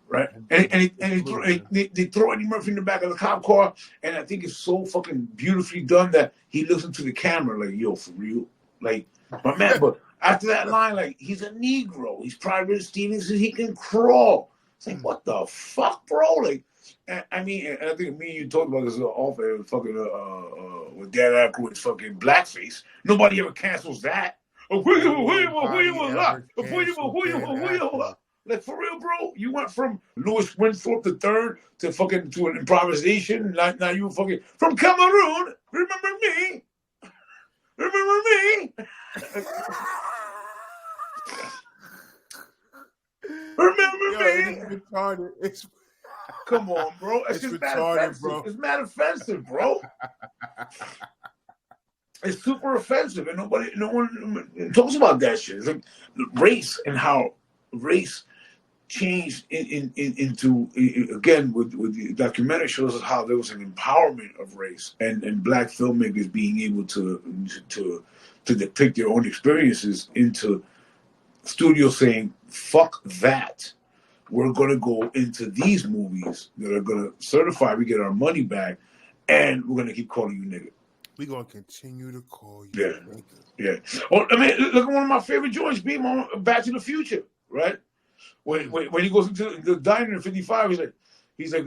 Right? And they throw Eddie Murphy in the back of the cop car, and I think it's so fucking beautifully done that he looks into the camera like, yo, for real? Like, my man, but after that line, like, he's a Negro. He's probably been stealing since he can crawl. It's like, what the fuck, bro? Like, and I think me and you talked about this off air, fucking with Dan Aykroyd's fucking blackface. Nobody ever cancels that. Like, for real, bro. You went from Louis Winthorpe III to an improvisation. Now you fucking from Cameroon. Remember me? Remember me? It's retarded. Come on, bro. It's just retarded, bro. It's mad offensive, bro. It's super offensive, and no one talks about that shit. It's like race and how race changed into again with the documentary shows us how there was an empowerment of race and black filmmakers being able to depict their own experiences into studios saying, fuck that. We're going to go into these movies that are going to certify we get our money back, and we're going to keep calling you nigga. We're going to continue to call you nigga. Yeah. Oh, I mean, look at one of my favorite joints, Back to the Future, right? When he goes into the diner in 55, he's like,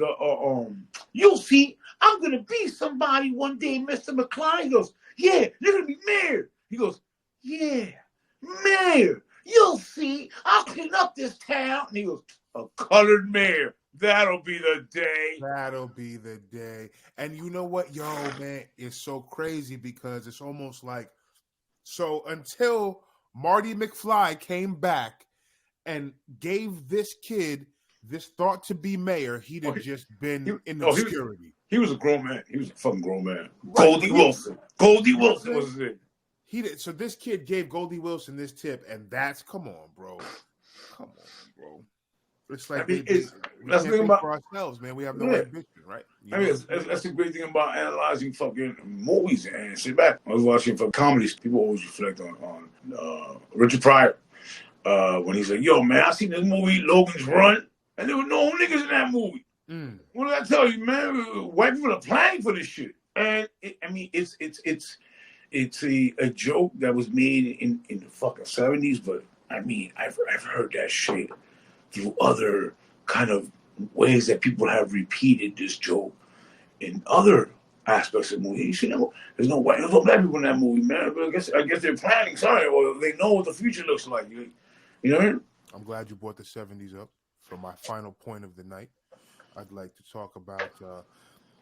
you'll see, I'm going to be somebody one day, Mr. McCline. He goes, yeah, you're going to be mayor. He goes, yeah, mayor. You'll see, I'll clean up this town. And he goes, a colored mayor. That'll be the day. That'll be the day. And you know what, yo, man, it's so crazy because it's almost like, so until Marty McFly came back and gave this kid this thought to be mayor, he'd have just been in obscurity. He was a grown man. He was a fucking grown man. Right. Goldie Wilson. Goldie Wilson was his name. He did. So this kid gave Goldie Wilson this tip, and come on, bro. Come on, bro. It's like we that's can't the thing think for ourselves, man. We have no ambition, right? That's the great thing about analyzing fucking movies and shit back. I was watching for comedies. People always reflect on Richard Pryor when he's like, "Yo, man, I seen this movie, Logan's Run, and there were no niggas in that movie." What did I tell you, man? White people are planning for this shit, and it's a joke that was made in the fucking 70s, but I mean, I've heard that shit through other kind of ways that people have repeated this joke in other aspects of the movie. You know, there's no black people in that movie, man. But I guess they're planning, or they know what the future looks like. You know what I mean? I'm glad you brought the 70s up. For my final point of the night, I'd like to talk about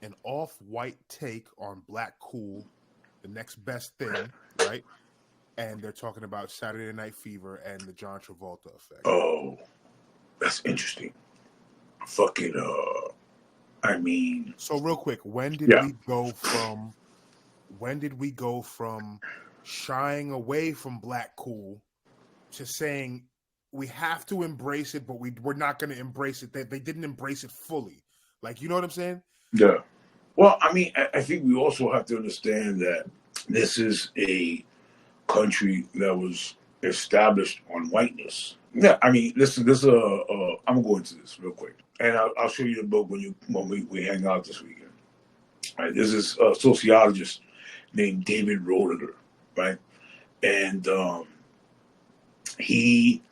an off-white take on Black Cool, the next best thing, right? And they're talking about Saturday Night Fever and the John Travolta effect. Oh, that's interesting. Fucking, I mean. So real quick, when did we go from shying away from Black Cool to saying we have to embrace it, but we're not going to embrace it? They didn't embrace it fully. Like, you know what I'm saying? Yeah. Well, I mean, I think we also have to understand that this is a country that was established on whiteness. Yeah, I mean, listen, I'm going to go into this real quick. And I'll show you the book when we hang out this weekend. All right, this is a sociologist named David Rodiger, right? And he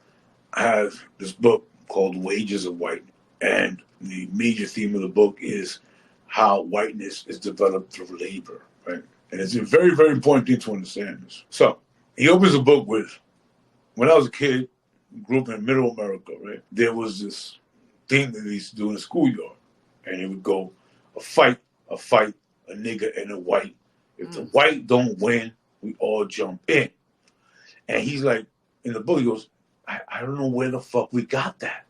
has this book called Wages of Whiteness. And the major theme of the book is how whiteness is developed through labor, right? And it's a very, very important thing to understand this. So he opens the book with, when I was a kid, grew up in middle America, right? There was this thing that they used to do in the schoolyard. And it would go, a fight, a nigga and a white. If the white don't win, we all jump in. And he's like, in the book, he goes, I don't know where the fuck we got that.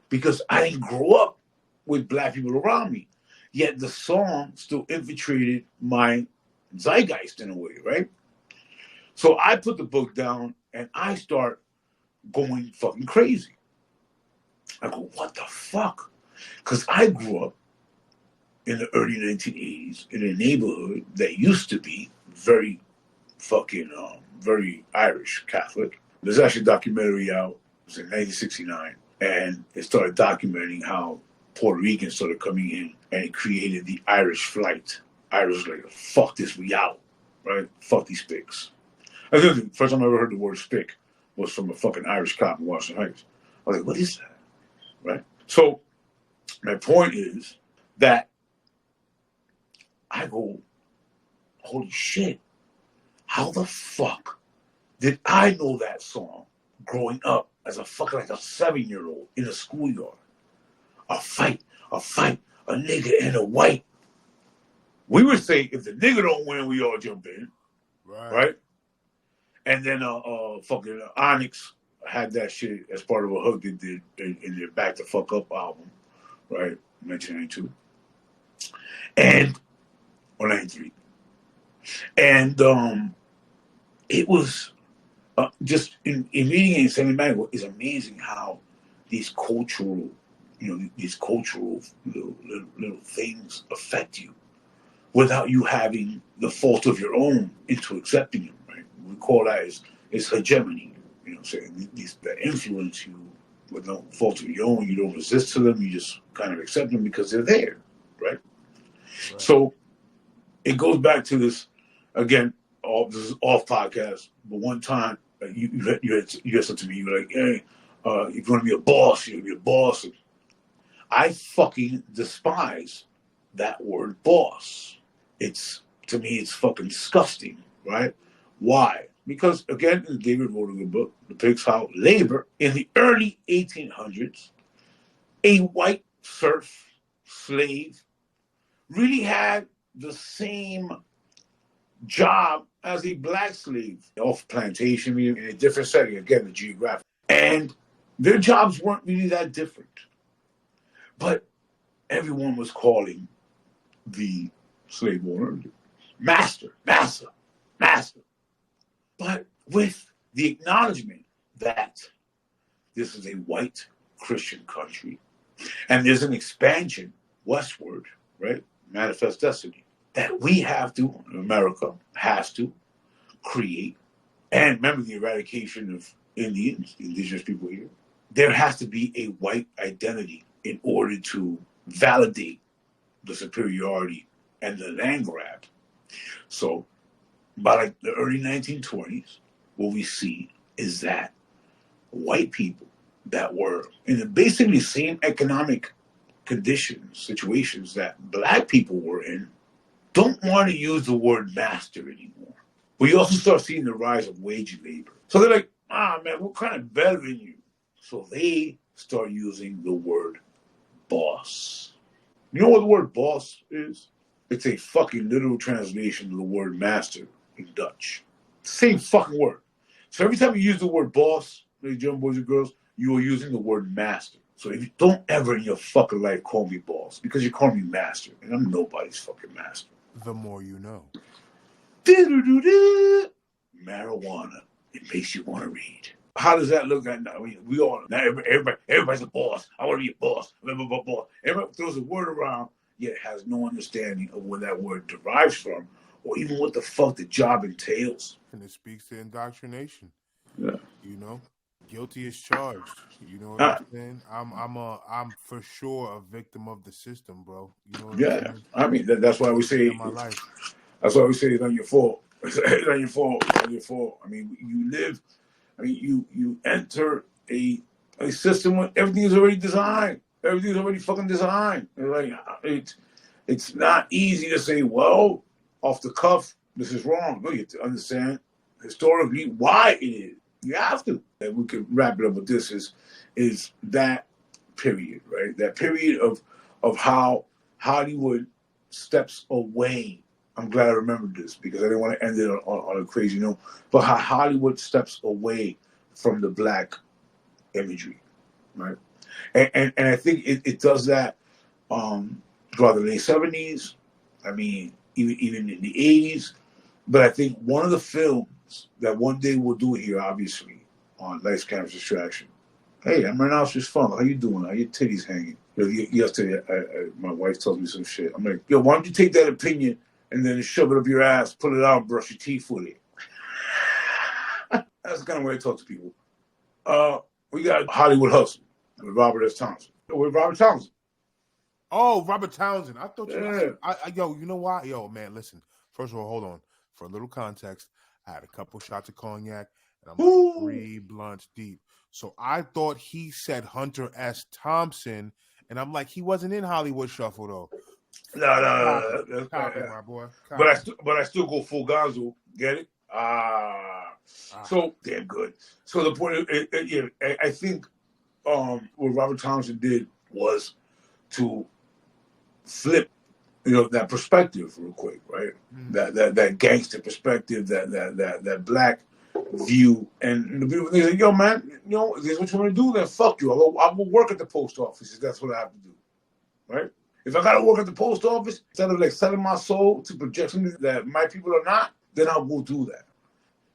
Because I didn't grow up with black people around me. Yet the song still infiltrated my zeitgeist in a way, right? So I put the book down and I start going fucking crazy. I go, what the fuck? Because I grew up in the early 1980s in a neighborhood that used to be very fucking, very Irish Catholic. There's actually a documentary out, it was in 1969, and it started documenting how Puerto Ricans started coming in and it created the Irish flight. Irish was like, fuck this, we out, right? Fuck these spics. I think the first time I ever heard the word spic was from a fucking Irish cop in Washington Heights. I was like, what is that? Right? So my point is that I go, holy shit, how the fuck did I know that song growing up as a fucking like a 7-year-old in a schoolyard? A fight, a nigga and a white. We would say if the nigga don't win, we all jump in. Right? And then fucking Onyx had that shit as part of a hook they did in their Back the Fuck Up album, right? 1992. And or 93. And it was just in reading it in Samuel Manuel, it's amazing how these cultural little things affect you without you having the fault of your own into accepting them, right? We call that is hegemony, saying these that influence you with no fault of your own. You don't resist to them, you just kind of accept them because they're there, right? So it goes back to this, again, this is off podcast, but one time you had something to me, you were like, hey, if you want to be a boss, you're going to be a boss. I fucking despise that word boss. To me, it's fucking disgusting, right? Why? Because, again, David wrote a good book, depicts how labor in the early 1800s, a white serf slave really had the same job as a black slave off plantation in a different setting, again, the geographic. And their jobs weren't really that different. But everyone was calling the slave owner, master. But with the acknowledgement that this is a white Christian country and there's an expansion westward, right? Manifest destiny. That we have to, America has to create, and remember the eradication of Indians, the indigenous people here. There has to be a white identity in order to validate the superiority and the land grab. So by like the early 1920s, what we see is that white people that were in the basically same economic conditions, situations that black people were in, don't want to use the word master anymore. We also start seeing the rise of wage labor. So they're like, man, we're kind of better than you. So they start using the word boss. You know what the word boss is? It's a fucking literal translation of the word master in Dutch. Same fucking word. So every time you use the word boss, ladies and gentlemen, boys and girls, you are using the word master. So if you don't ever in your fucking life call me boss, because you call me master, and I'm nobody's fucking master. The more you know. Marijuana. It makes you want to read. How does that look at now? I mean, we all, now everybody's a boss. I want to be a boss. Boss. Everybody throws a word around, yet has no understanding of where that word derives from, or even what the fuck the job entails. And it speaks to indoctrination. Yeah. You know, guilty as charged. You know what I'm saying? I'm for sure a victim of the system, bro. You know what I'm saying? I mean, that's why we say my life. That's why we say it's on your fault. It's on your fault. It's on your fault. I mean, you live. I mean, you enter a system where everything is already designed. Everything's already fucking designed. Like it's not easy to say, well, off the cuff, this is wrong. No, you have to understand historically why it is. You have to. And we could wrap it up with this is that period, right? That period of how Hollywood steps away. I'm glad I remembered this because I didn't want to end it on a crazy note. But how Hollywood steps away from the black imagery, right? And I think it does that throughout the late 70s. I mean, even in the 80s. But I think one of the films that one day we'll do here, obviously, on Lights, Cameras, Distraction. Hey, I'm Rhinoceros Funk. How you doing? How your titties hanging? Yesterday, my wife told me some shit. I'm like, yo, why don't you take that opinion and then shove it up your ass, pull it out, and brush your teeth with it? That's the kind of way I talk to people. We got Hollywood Hustle with Robert S. Townsend. With Robert Townsend. Oh, Robert Townsend. I thought you. Yeah. Yo, you know why? Yo, man, listen. First of all, hold on. For a little context, I had a couple shots of cognac, and I'm like 3 blunts deep. So I thought he said Hunter S. Thompson, and I'm like, he wasn't in Hollywood Shuffle though. No. Copy, my boy. Copy. But I still go full gonzo. Get it? So damn good. So the point, I think what Robert Townsend did was to flip, that perspective real quick, right? Mm-hmm. That gangster perspective, that black view, and the people they say, yo, man, this is what you want to do, then fuck you. I will work at the post office if that's what I have to do, right? If I gotta work at the post office, instead of like selling my soul to projections that my people are not, then I'll go do that.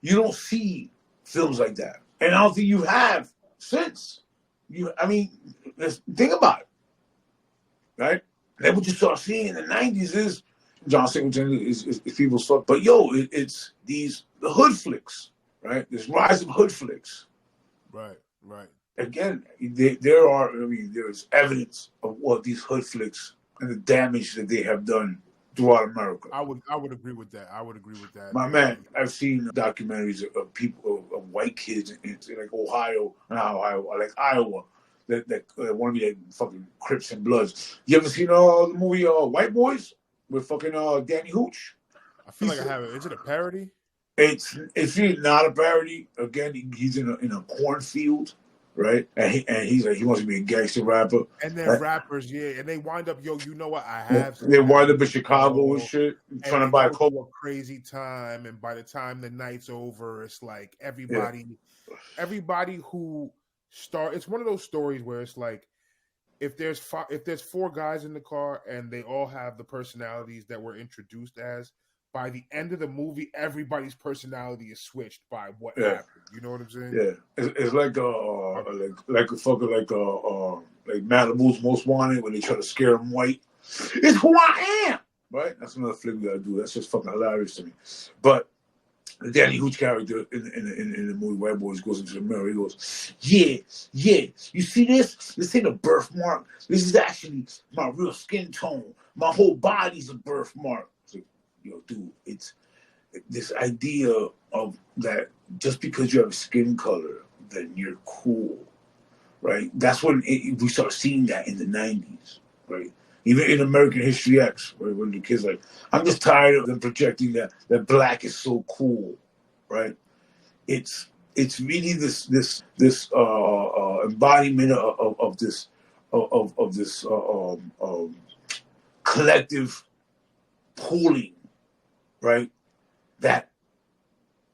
You don't see films like that, and I don't think you have since. Think about it, right? Then what you start seeing in the 90s is John Singleton is people's stuff. But it's the hood flicks, right? This rise of hood flicks. Right. Again, there's evidence of what these hood flicks and the damage that they have done throughout America. I would agree with that. My man, I've seen documentaries of people, of white kids in like Ohio, like Iowa, that want to be like fucking Crips and Bloods. You ever seen the movie White Boys with fucking Danny Hooch? I feel like I have it. Is it a parody? It's really not a parody. Again, he's in a cornfield, right? And he's like, he wants to be a gangster rapper. And then rappers, and they wind up, you know what? I have. They wind up in Chicago and shit, trying to buy coke. A crazy time, and by the time the night's over, it's like everybody who start. It's one of those stories where it's like if there's four guys in the car and they all have the personalities that were introduced as, by the end of the movie, everybody's personality is switched by what happened. You know what I'm saying? Yeah, it's like like Malibu's Most Wanted when they try to scare him white. It's who I am, right? That's another flick we gotta do. That's just fucking hilarious to me. But the Danny Hooch character in the movie White Boys goes into the mirror. He goes, yeah. You see this? This ain't a birthmark. This is actually my real skin tone. My whole body's a birthmark. It's like, dude, it's this idea of that just because you have a skin color, then you're cool, right? That's when we start seeing that in the 90s, right? Even in American History X, right? When the kids like, I'm just tired of them projecting that black is so cool, right? It's really this embodiment of this collective pooling, right? That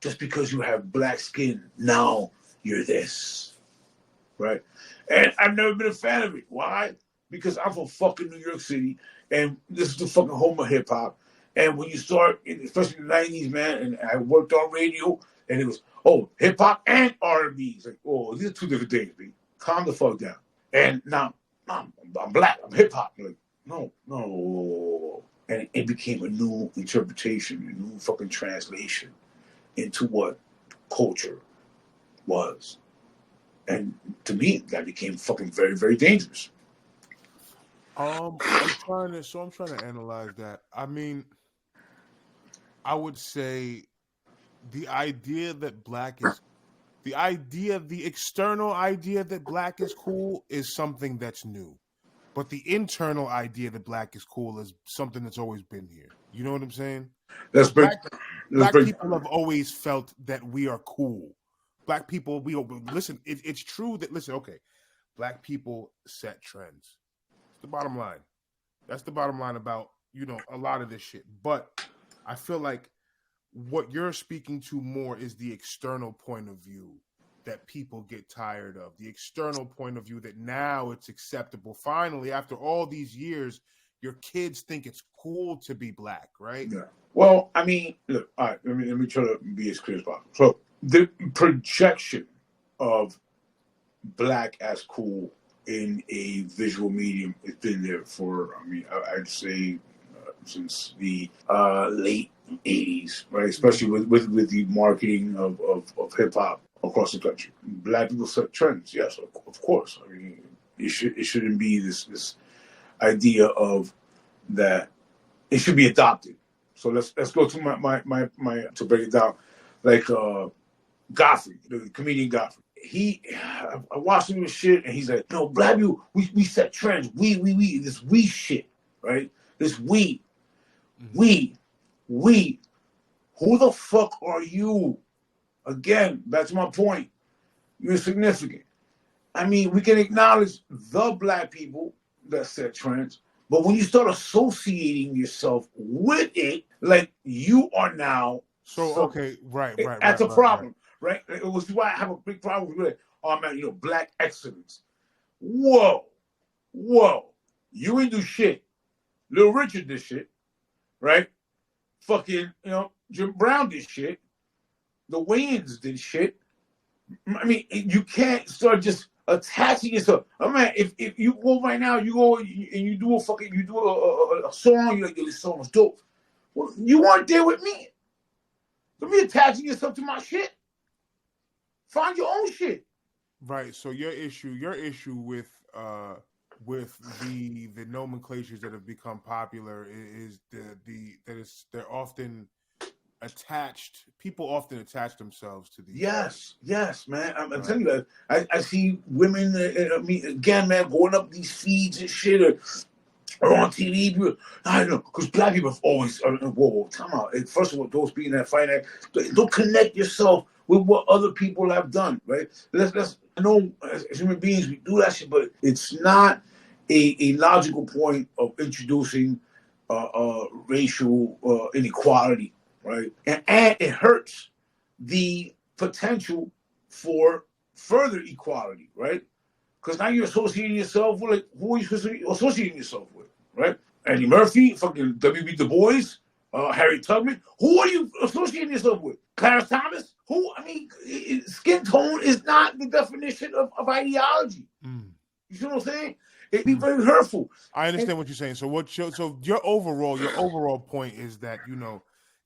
just because you have black skin, now you're this, right? And I've never been a fan of it. Why? Because I'm from fucking New York City, and this is the fucking home of hip hop. And when you start, especially in the 90s, man, and I worked on radio, and it was, hip hop and R&B. It's like, these are two different things, B. Calm the fuck down. And now, I'm black, I'm hip hop. Like, no. And it became a new interpretation, a new fucking translation into what culture was. And to me, that became fucking very, very dangerous. I'm trying to analyze that. I mean, I would say the idea that the external idea that black is cool is something that's new. But the internal idea that black is cool is something that's always been here. You know what I'm saying? Black people have always felt that we are cool. Black people, listen. It's true that black people set trends. It's the bottom line. That's the bottom line about a lot of this shit. But I feel like what you're speaking to more is the external point of view that people get tired of. The external point of view that now it's acceptable. Finally, after all these years, your kids think it's cool to be black, right? Yeah. Well, I mean, look, all right, let me try to be as clear as possible. So the projection of black as cool in a visual medium has been there for, I'd say since the late 80s, right? Especially with the marketing of hip hop across the country. Black people set trends, yes, of course. I mean, it shouldn't be this idea of that. It should be adopted. So let's go to my to break it down, like Godfrey, the comedian Godfrey. I watched him with shit, and he's like, no, black people, we set trends. We this we shit, right? This we. Who the fuck are you? Again, back to my point. You're significant. I mean, we can acknowledge the black people that set trends, but when you start associating yourself with it, like you are now. Right. That's a problem, right? It was why I have a big problem with it. Oh man, black excellence. Whoa. You ain't do shit. Little Richard did shit, right? Fucking, Jim Brown did shit. The Wayans did shit. I mean, you can't start just attaching yourself. I mean, if you go right now, you go and you do a song, you're like, this song was dope. Well, you weren't there with me. Don't be attaching yourself to my shit. Find your own shit. Right. So your issue with the nomenclatures that have become popular is they're often attached. People often attach themselves to these. Yes, man. I'm telling you that. I see women. Again, man, going up these feeds and shit, or on TV. I don't know, because black people have always. Whoa, time out. First of all, those being that fight, don't connect yourself with what other people have done, right? Let's. I know as human beings we do that shit, but it's not a logical point of introducing racial inequality. Right, and it hurts the potential for further equality. Right, Because now you're associating yourself with, like, who are you associating yourself with, right? Eddie Murphy, fucking W.B. Du Bois, Harry Tubman. Who are you associating yourself with? Clarence Thomas? Who? I mean, skin tone is not the definition of ideology. You see what I'm saying? It'd be very hurtful. I understand what you're saying. So your overall point is that,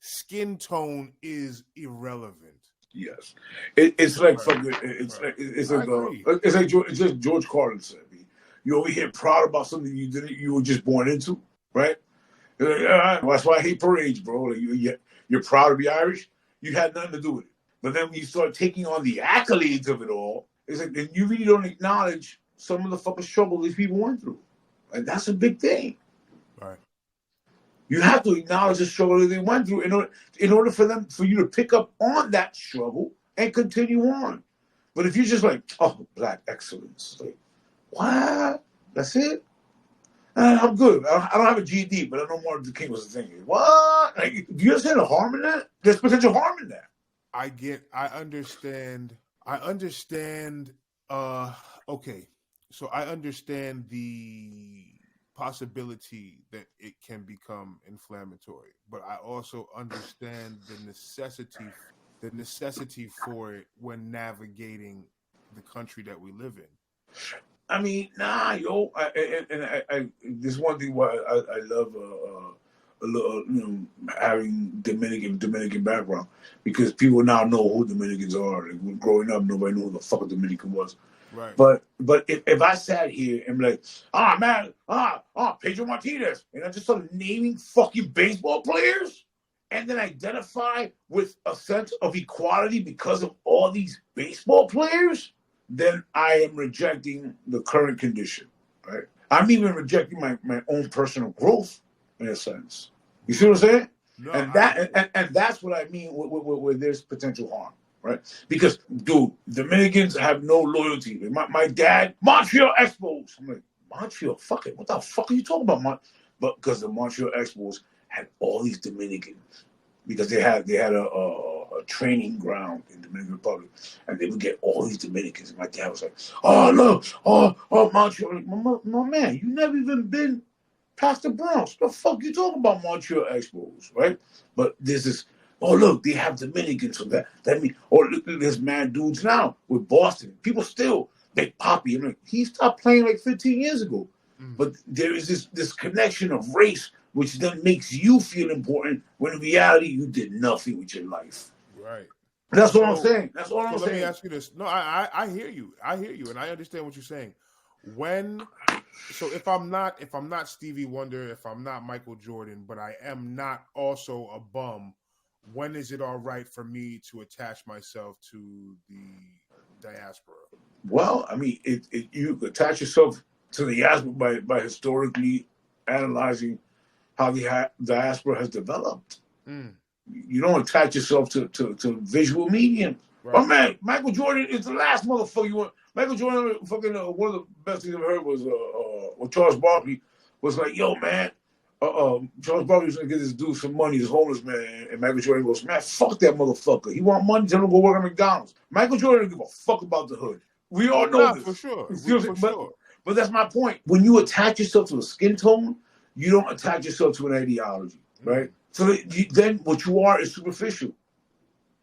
skin tone is irrelevant. Yes, it's like fucking. It's just George Carlin said. You over here proud about something you were just born into, right? That's why I hate parades, bro. Like you're proud to be Irish. You had nothing to do with it. But then when you start taking on the accolades of it all, it's like then you really don't acknowledge some of the fucking struggle these people went through, and that's a big thing. Right. You have to acknowledge the struggle that they went through in order for you to pick up on that struggle and continue on. But if you're just like, oh, black excellence, like, what? That's it? I'm good. I don't have a GED, but I know Martin Luther King was the thing. What? Like, do you understand the harm in that? There's potential harm in that. I understand. Okay. So I understand the possibility that it can become inflammatory, but I also understand the necessity for it when navigating the country that we live in. I mean, yo, this one thing why I love having Dominican background, because people now know who Dominicans are. Like, growing up, nobody knew who the fuck a Dominican was. Right. But if I sat here and be like, Pedro Martinez, and I just started naming fucking baseball players, and then identify with a sense of equality because of all these baseball players, then I am rejecting the current condition, right? I'm even rejecting my own personal growth in a sense. You see what I'm saying? No, and that's what I mean where there's potential harm, right? Because, dude, Dominicans have no loyalty. My dad, Montreal Expos. I'm like, Montreal, fuck it. What the fuck are you talking about, But because the Montreal Expos had all these Dominicans, because they had a training ground in the Dominican Republic, and they would get all these Dominicans. And my dad was like, "Oh look, Montreal, my man, you never even been past the Bronx. The fuck you talking about, Montreal Expos, right?" But there's this. Oh look, they have Dominicans, so that means. Or look at this mad dudes now with Boston. People still Big Poppy. I'm like, he stopped playing like 15 years ago. But there is this connection of race, which then makes you feel important when in reality you did nothing with your life. Right. That's what I'm saying. That's all I'm saying. Let me ask you this. No, I hear you. I hear you, and I understand what you're saying. If I'm not Stevie Wonder, if I'm not Michael Jordan, but I am not also a bum, when is it all right for me to attach myself to the diaspora? Well, I mean, you attach yourself to the diaspora by historically analyzing how the diaspora has developed. You don't attach yourself to visual medium. Right. Oh man, Michael Jordan is the last motherfucker you want. Michael Jordan, fucking one of the best things I've heard was when Charles Barkley was like, "Yo, man, Charles Barkley was gonna give this dude some money, this homeless man," and Michael Jordan goes, "Man, fuck that motherfucker. He want money, tell him to go work at McDonald's." Michael Jordan didn't give a fuck about the hood. We all know this for sure. But that's my point. When you attach yourself to a skin tone, you don't attach yourself to an ideology, right? So then what you are is superficial.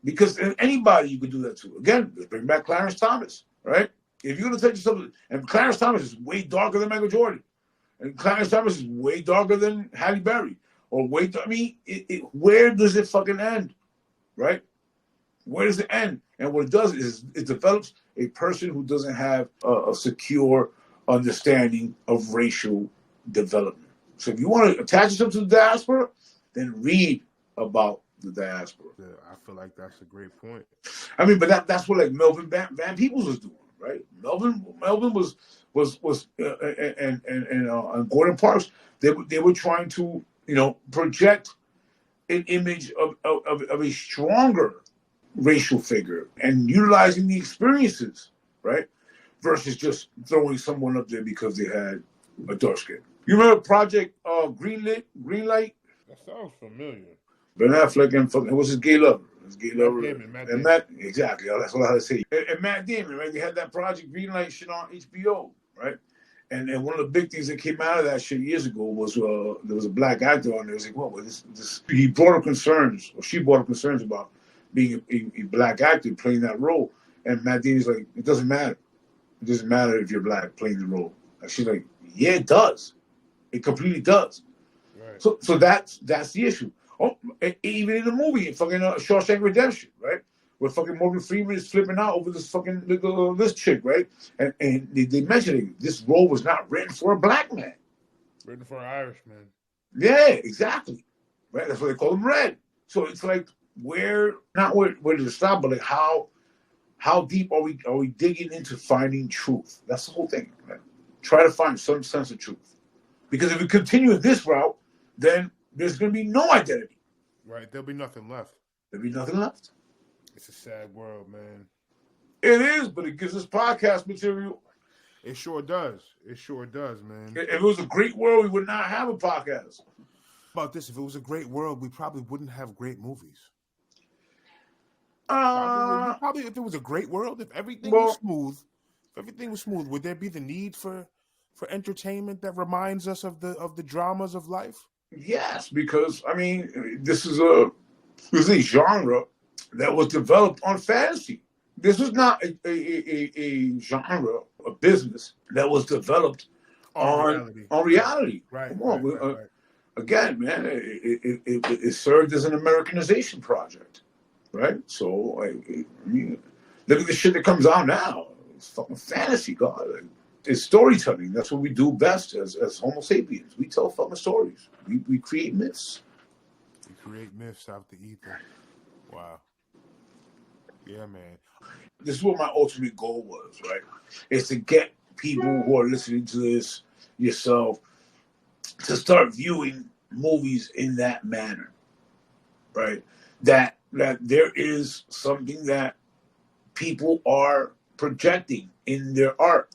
Because anybody you could do that to. Again, let's bring back Clarence Thomas, right? If you're going to attach yourself to, and Clarence Thomas is way darker than Michael Jordan. And Clarence Thomas is way darker than Halle Berry. Or where does it fucking end, right? Where does it end? And what it does is it develops a person who doesn't have a secure understanding of racial development. So if you want to attach yourself to the diaspora, then read about the diaspora. Yeah, I feel like that's a great point. I mean, but that's what like Melvin Van Peebles was doing, right? Melvin was and Gordon Parks. They were trying to project an image of a stronger racial figure and utilizing the experiences, right? Versus just throwing someone up there because they had a dark skin. You remember Project Greenlight? That sounds familiar. Ben Affleck and what's his gay lover? Let's get Matt Damon. and Matt, exactly. That's what I say. And Matt Damon, right? They had that Project Greenlight shit on HBO, right? And one of the big things that came out of that shit years ago was there was a black actor on there. It was like, what? Well, this he brought up concerns, or she brought up concerns about being a black actor playing that role. And Matt Damon's like, it doesn't matter. It doesn't matter if you're black playing the role. And she's like, yeah, it does. It completely does. Right. So that's the issue. Oh, even in the movie, fucking Shawshank Redemption, right? Where fucking Morgan Freeman is flipping out over this fucking this chick, right? And they mentioned it. This role was not written for a black man. Written for an Irishman. Yeah, exactly. Right? That's why they call him Red. So it's like where to stop, but like how deep are we digging into finding truth? That's the whole thing, right? Try to find some sense of truth. Because if we continue this route, then there's going to be no identity. Right. There'll be nothing left. There'll be nothing left. It's a sad world, man. It is, but it gives us podcast material. It sure does. It sure does, man. If it was a great world, we would not have a podcast. About this, if it was a great world, we probably wouldn't have great movies. Probably if it was a great world, if everything was smooth, would there be the need for entertainment that reminds us of the dramas of life? Yes, because I mean, this is a genre that was developed on fantasy. This was not a genre, a business that was developed on reality. Right. Come on, right. Again, man, it served as an Americanization project, right? So I mean, look at the shit that comes out now. It's fucking fantasy, God. It's storytelling. That's what we do best as Homo sapiens. We tell fucking stories. We create myths. We create myths out the ether. Wow. Yeah, man. This is what my ultimate goal was, right? Is to get people who are listening to this, yourself, to start viewing movies in that manner, right? That there is something that people are projecting in their art.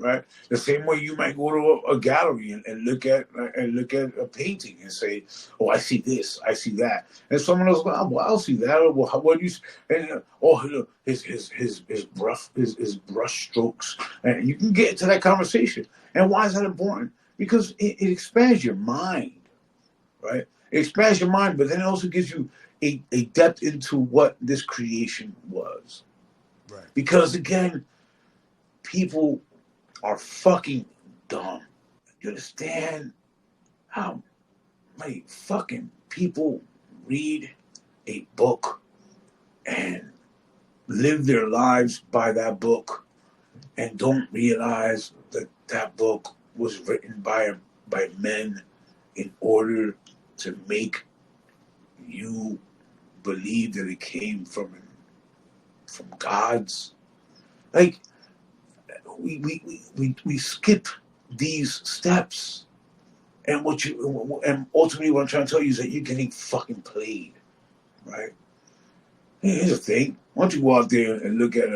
Right, the same way you might go to a gallery and look at a painting and say, "Oh, I see this, I see that," and someone else goes, "Oh, well, I'll see that." Or, well, what do you? And his brush strokes, and you can get into that conversation. And why is that important? Because it expands your mind, right? It expands your mind, but then it also gives you a depth into what this creation was. Right. Because again, people are fucking dumb. You understand how many fucking people read a book and live their lives by that book and don't realize that that book was written by men in order to make you believe that it came from gods? Like, we skip these steps, and ultimately what I'm trying to tell you is that you're getting fucking played, right? Here's the thing: why don't you go out there and look at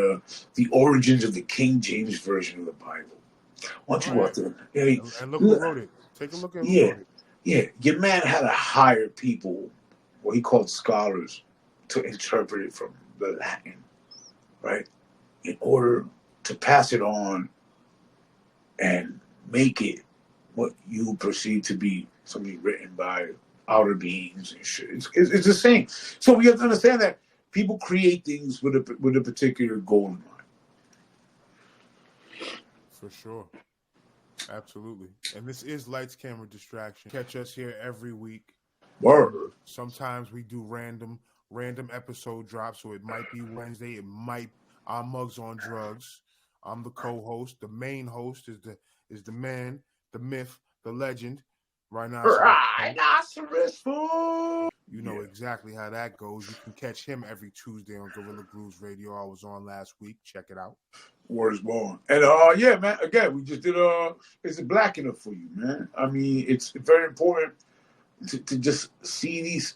the origins of the King James version of the Bible? Why don't you go out there and look who wrote it? Take a look at who wrote it. Yeah. Your man had to hire people, what he called scholars, to interpret it from the Latin, right? In order to pass it on and make it what you perceive to be something written by outer beings and shit. It's the same. So we have to understand that people create things with a particular goal in mind. For sure. Absolutely. And this is Lights, Camera, Distraction. Catch us here every week. Word. Sometimes we do random episode drops, so it might be Wednesday, it might I'm Muggs on Drugs. I'm the co-host. The main host is the man, the myth, the legend, Rhinoceros fool. You know exactly how that goes. You can catch him every Tuesday on Gorilla Grooves Radio. I was on last week. Check it out. Word is born. And yeah, man. Again, we just did is it black enough for you, man? I mean, it's very important to just see these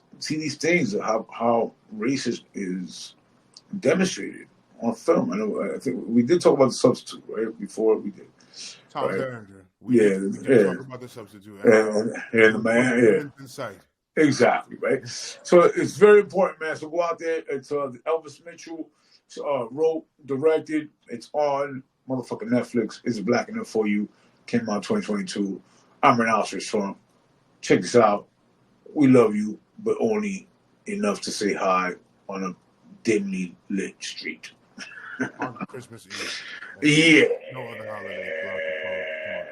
things, how racist is demonstrated on film. I think we did talk about The Substitute, right? Before we did. Tom right? Berenger. We did talk about The Substitute. And the man, in sight. Exactly, right? So it's very important, man. So go out there. It's Elvis Mitchell wrote, directed. It's on motherfucking Netflix. It's Black Enough for You. Came out 2022. I'm Rhinoceros Trump. Check this out. We love you, but only enough to say hi on a dimly lit street. On Christmas Eve. Yeah. No other holiday throughout the month.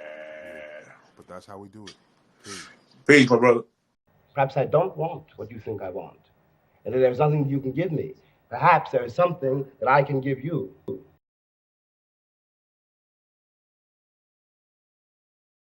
Yeah. But that's how we do it. Peace. Peace, my brother. Perhaps I don't want what you think I want. And if there's nothing you can give me, perhaps there is something that I can give you.